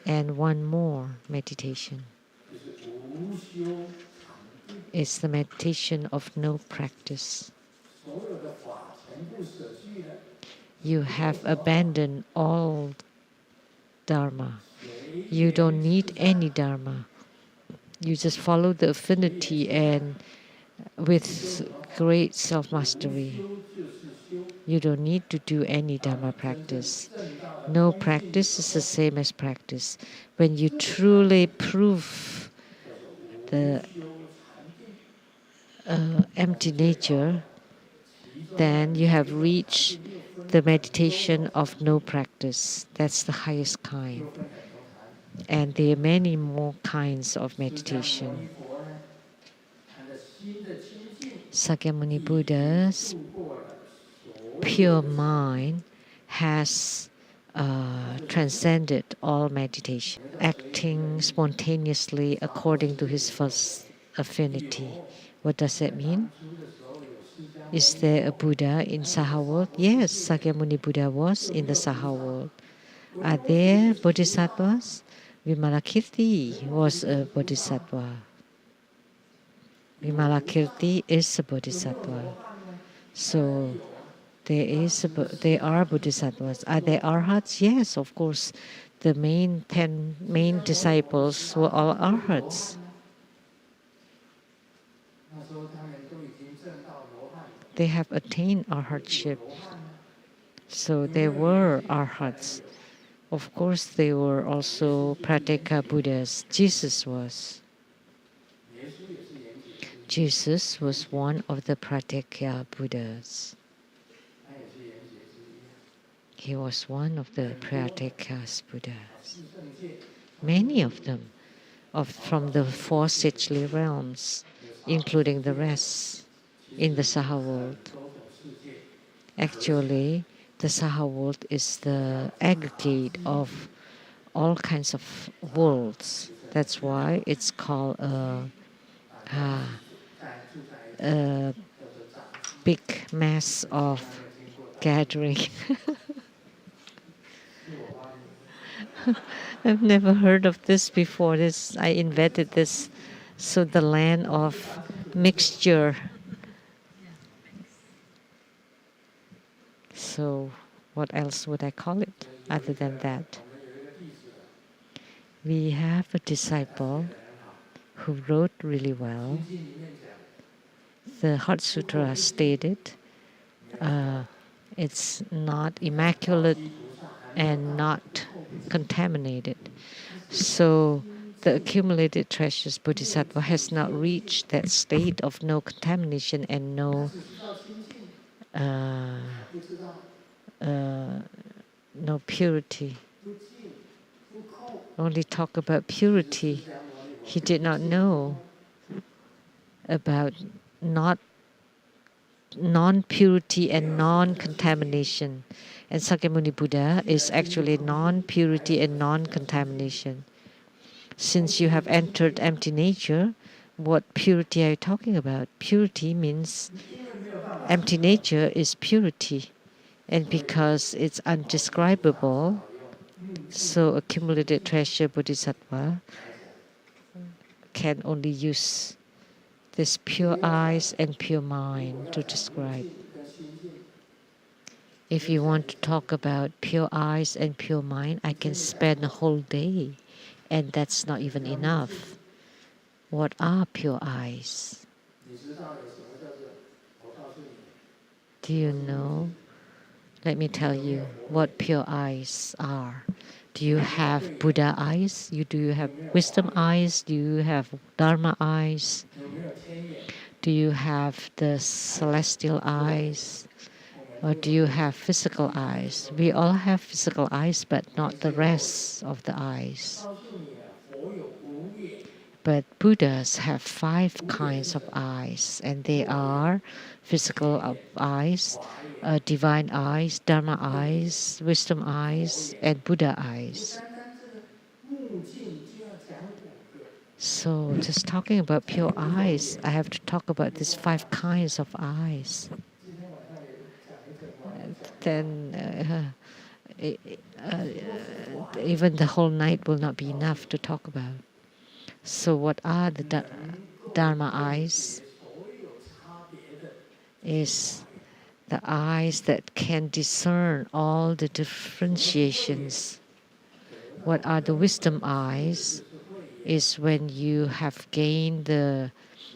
And one more meditation. It's the meditation of no practice. You have abandoned all Dharma. You don't need any Dharma. You just follow the affinity and with great self-mastery. You don't need to do any Dharma practice. No practice is the same as practice. When you truly prove the empty nature, then you have reached the meditation of no practice. That's the highest kind. And there are many more kinds of meditation. Sakyamuni Buddha's pure mind has transcended all meditation, acting spontaneously according to his first affinity. What does that mean? Is there a Buddha in Saha world? Yes, Sakyamuni Buddha was in the Saha world. Are there bodhisattvas? Vimalakirti was a bodhisattva. Vimalakirti is a bodhisattva. So there are bodhisattvas. Are there arhats? Yes, of course. The main 10 main disciples were all arhats. They have attained arhatship. So they were arhats. Of course, they were also Prateka Buddhas. Jesus was. Jesus was one of the Prateka Buddhas. He was one of the Prateka Buddhas. Many of them from the 4 sagely realms, including the rest in the Saha world. Actually, the Saha world is the aggregate of all kinds of worlds. That's why it's called a big mass of gathering. I've never heard of this before. I invented this. So the land of mixture. So what else would I call it other than that? We have a disciple who wrote really well. The Heart Sutra stated it's not immaculate and not contaminated. So the accumulated treasures Bodhisattva has not reached that state of no contamination and no purity. Only talk about purity. He did not know about non-purity and non-contamination. And Sakyamuni Buddha is actually non-purity and non-contamination. Since you have entered empty nature, what purity are you talking about? Purity means empty nature is purity. And because it's undescribable, so accumulated treasure Bodhisattva can only use this pure eyes and pure mind to describe. If you want to talk about pure eyes and pure mind, I can spend a whole day, and that's not even enough. What are pure eyes? Do you know? Let me tell you what pure eyes are. Do you have Buddha eyes? Do you have wisdom eyes? Do you have Dharma eyes? Do you have the celestial eyes? Or do you have physical eyes? We all have physical eyes, but not the rest of the eyes. But Buddhas have 5 kinds of eyes, and they are physical eyes, divine eyes, Dharma eyes, wisdom eyes, and Buddha eyes. So just talking about pure eyes, I have to talk about these 5 kinds of eyes. Then even the whole night will not be enough to talk about. So what are the Dharma eyes? Is the eyes that can discern all the differentiations. What are the wisdom eyes? Is when you have gained the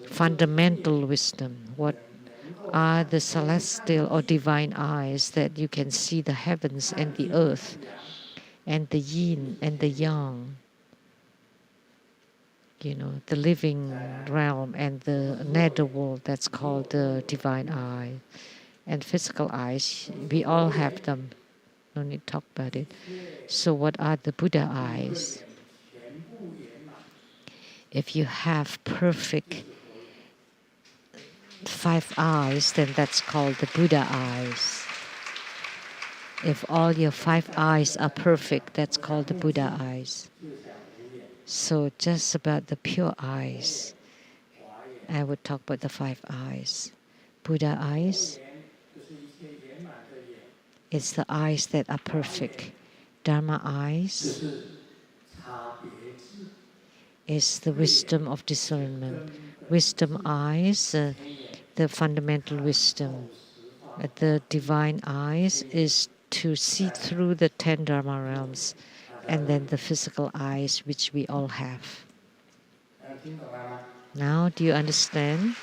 fundamental wisdom. What are the celestial or divine eyes that you can see the heavens and the earth and the yin and the yang, the living realm and the nether world. That's called the divine eye. And physical eyes, we all have them. No need to talk about it. So what are the Buddha eyes? If you have perfect 5 eyes, then that's called the Buddha eyes. If all your 5 eyes are perfect, that's called the Buddha eyes. So just about the pure eyes, I would talk about the 5 eyes. Buddha eyes, it's the eyes that are perfect. Dharma eyes is the wisdom of discernment. Wisdom eyes, the fundamental wisdom. The divine eyes is to see through the 10 Dharma realms, and then the physical eyes, which we all have. Now, do you understand?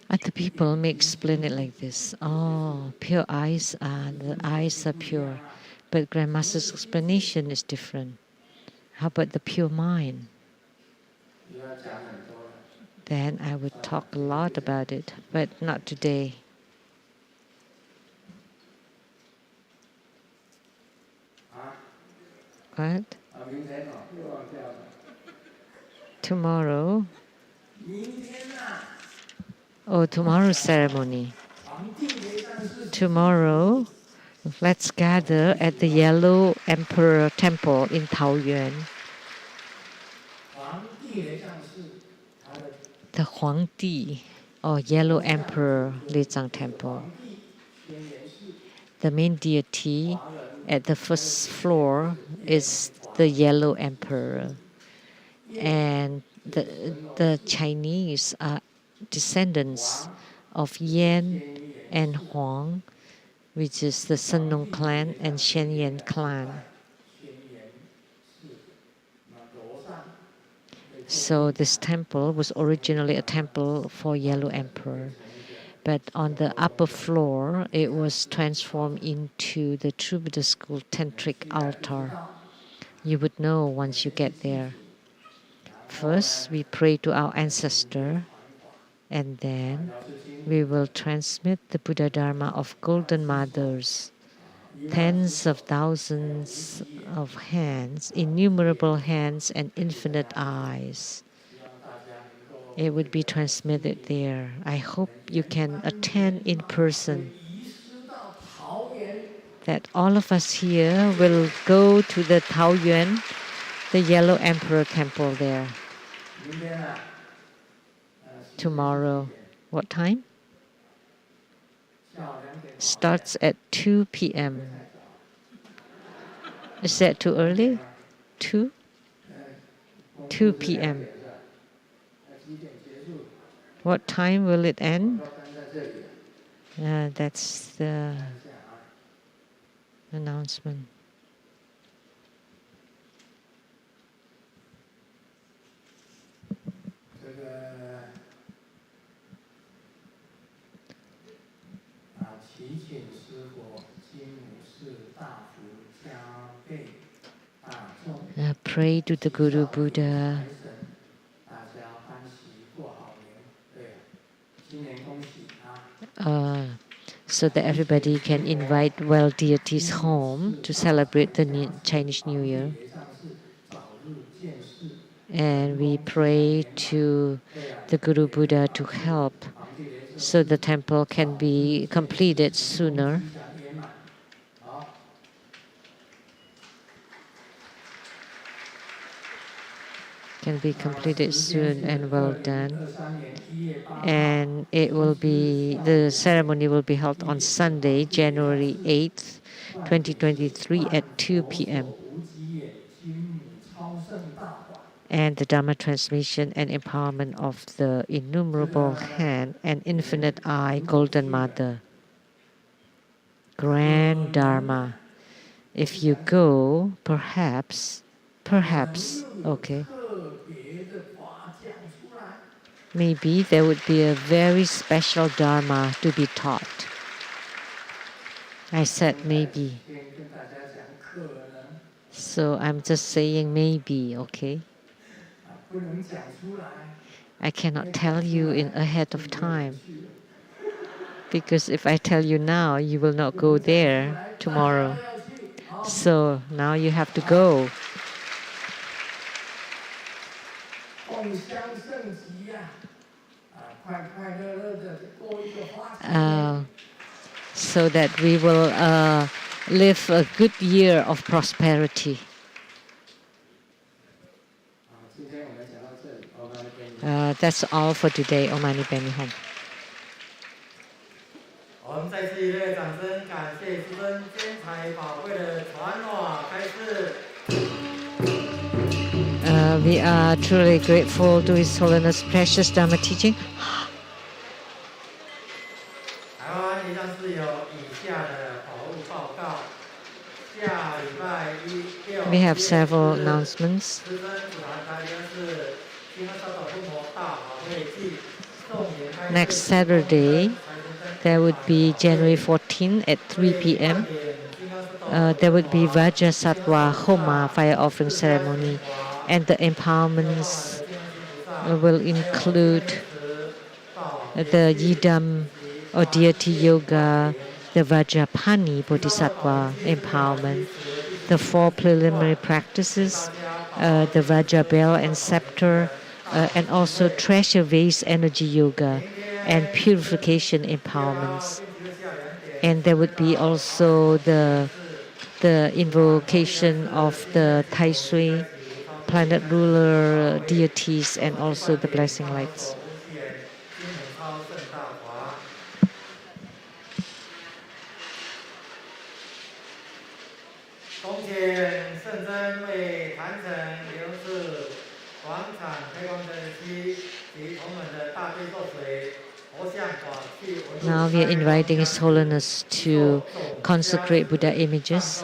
Other people may explain it like this. Oh, pure eyes the eyes are pure. But Grandmaster's explanation is different. How about the pure mind? Then I would talk a lot about it, but not today. What? Tomorrow? Oh, tomorrow's ceremony. Tomorrow, let's gather at the Yellow Emperor Temple in Taoyuan. The Huangdi, or Yellow Emperor LeiTsang Temple. The main deity at the first floor is the Yellow Emperor. And the Chinese are descendants of Yan and Huang, which is the Sun Nong clan and Shen Yan clan. So this temple was originally a temple for Yellow Emperor. But on the upper floor, it was transformed into the True Buddhist School Tantric altar. You would know once you get there. First, we pray to our ancestor, and then we will transmit the Buddha Dharma of Golden Mothers, tens of thousands of hands, innumerable hands, and infinite eyes. It would be transmitted there. I hope you can attend in person. That all of us here will go to the Taoyuan, the Yellow Emperor Temple there. Tomorrow. What time? Starts at 2 p.m. Is that too early? 2? 2 p.m. What time will it end? That's the announcement. Pray to the Guru Buddha. So that everybody can invite well deities home to celebrate the Chinese New Year. And we pray to the Guru Buddha to help so the temple can be completed sooner. Can be completed soon and well done. And the ceremony will be held on Sunday, January 8th, 2023 at 2 p.m. And the Dharma transmission and empowerment of the innumerable hand and infinite eye Golden Mother. Grand Dharma. If you go, perhaps, okay. Maybe there would be a very special Dharma to be taught. I said maybe. So I'm just saying maybe, okay? I cannot tell you ahead of time. Because if I tell you now, you will not go there tomorrow. So now you have to go. So that we will live a good year of prosperity. That's all for today. Om Mani Padme Hum. 我们再次以热烈掌声感谢师尊兼财宝贵的传法开示。We are truly grateful to His Holiness precious Dharma teaching. 台湾一样是有以下的法务报告。下礼拜6 We have several announcements. 师尊主坛开恩是金刚烧岛护摩大法会暨颂言开示。 Next Saturday, there would be January 14 at 3 p.m. There would be Vajrasattva Homa fire offering ceremony, and the empowerments will include the Yidam or deity yoga, the Vajrapani Bodhisattva empowerment, the 4 preliminary practices, the Vajra bell and scepter, and also treasure vase energy yoga and purification empowerments. And there would be also the invocation of the Tai Sui, planet ruler deities, and also the blessing lights. 广场开光灯息及同门的大悲咒水。Now we are inviting His Holiness to consecrate Buddha images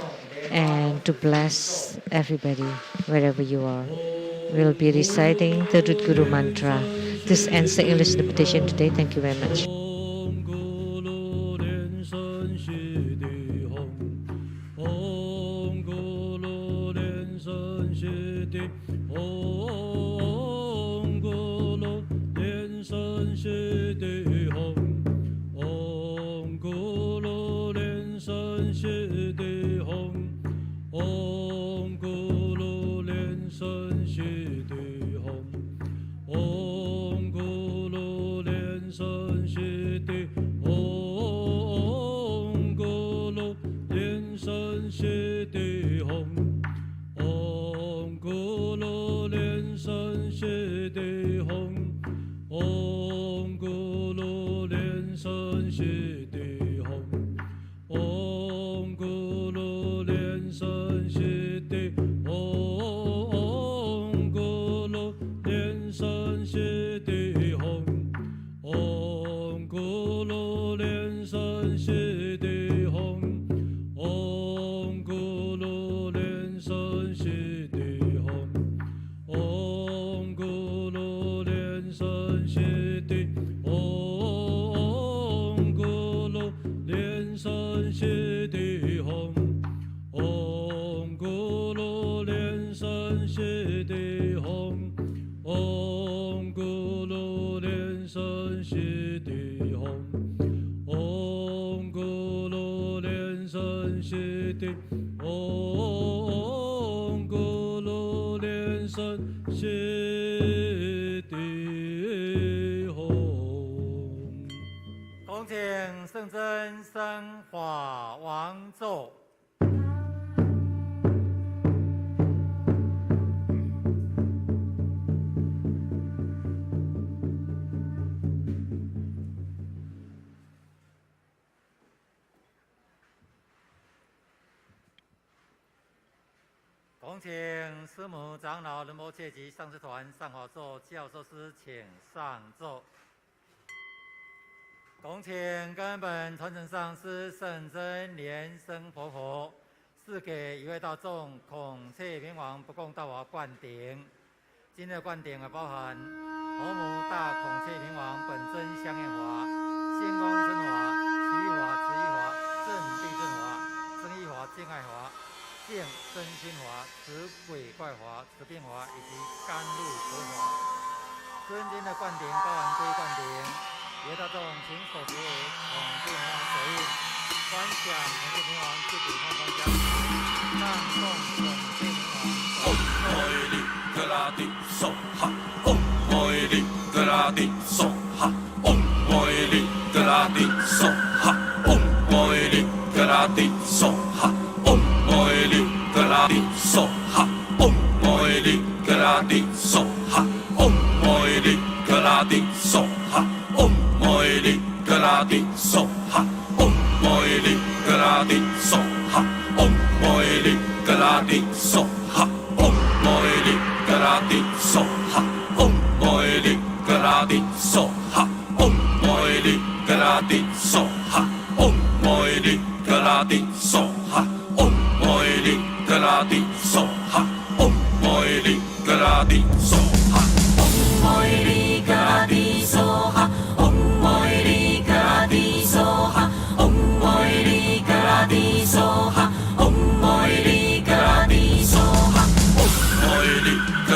and to bless everybody wherever you are. We will be reciting the Root Guru mantra. This ends the English interpretation today. Thank you very much.恭请圣真生法王咒。恭请师母、长老、仁波切及上师团上法座教授师请上座。恭请根本传承上师圣真莲生活佛赐给一位大众孔雀明王不共道法灌顶。今日灌顶包含佛母大孔雀明王本尊香焰华、仙光身华、奇异华、慈意华、正地正华、生意华、敬爱华、净身心华、慈鬼怪华、慈变华以及甘露佛华。尊经的灌顶包含这一灌顶。一位大众，请手持孔雀明王手印，观想孔雀明王自己放光香，唱诵孔雀明王。爱你格拉蒂梭哈，爱你格拉蒂梭哈，爱你格拉蒂梭哈，爱你格拉蒂梭哈，爱你格拉蒂梭哈，爱你格拉蒂梭哈，爱你格拉蒂梭哈。爱你格拉蒂梭哈，爱你格拉蒂梭哈，爱你格拉蒂梭哈，爱你格拉蒂梭哈，爱你格拉蒂梭哈，爱你格拉蒂梭哈，爱你格拉蒂梭哈，爱你格拉蒂梭哈，爱你格拉蒂梭哈，爱你格拉蒂梭哈。爱你格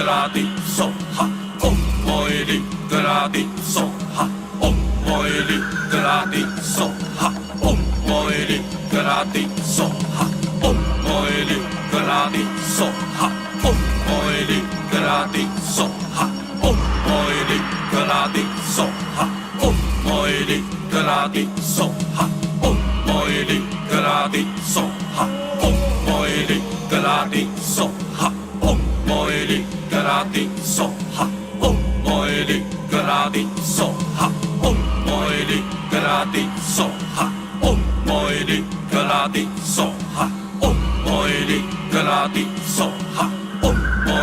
拉蒂梭哈，爱你格拉蒂梭哈，爱你格拉蒂梭哈，爱你格拉蒂梭哈，爱你格拉蒂梭哈，爱你格拉蒂梭哈，爱你格拉蒂梭哈，爱你格拉蒂梭哈，爱你格拉蒂梭哈，爱你格拉蒂梭哈。爱你格拉蒂梭哈，爱你格拉蒂梭哈，爱你格拉蒂梭哈，爱你格拉蒂梭哈，爱你格拉蒂梭哈，爱你格拉蒂梭哈，爱你格拉蒂梭哈，爱你格拉蒂梭哈，爱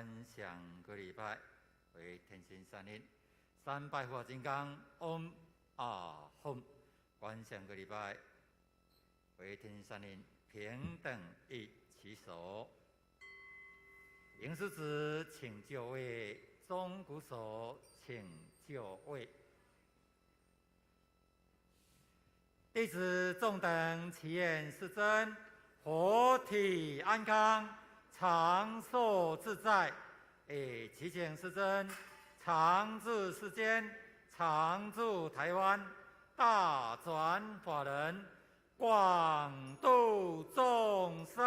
观想个礼拜为天心三音，三拜佛金刚嗡啊吽，观想个礼拜为天心三音，平等一起手，迎师子请就位，钟鼓手请就位。弟子众等祈愿世尊活体安康，长寿自在。祈请世尊常住世间，常住台湾，大转法轮，广度众生。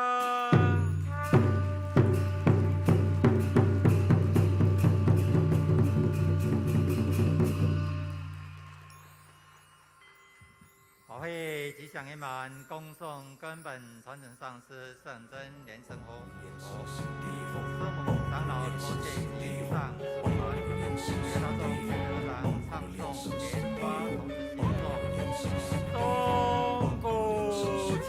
法会吉祥圆满，恭送根本传承上师圣真莲生活佛，师母长老摩羯及上师团，学道中学长唱诵莲花同时起奏，钟鼓齐。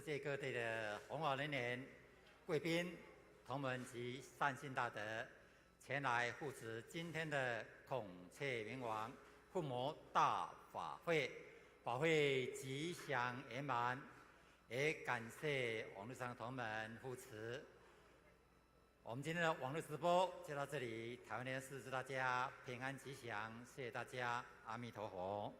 界各地的弘法人员、贵宾、同门及善信大德，前来护持今天的孔雀明王护摩大法会，法会吉祥圆满，也感谢网络上的同门护持。我们今天的网络直播就到这里，台湾莲师祝大家平安吉祥，谢谢大家，阿弥陀佛。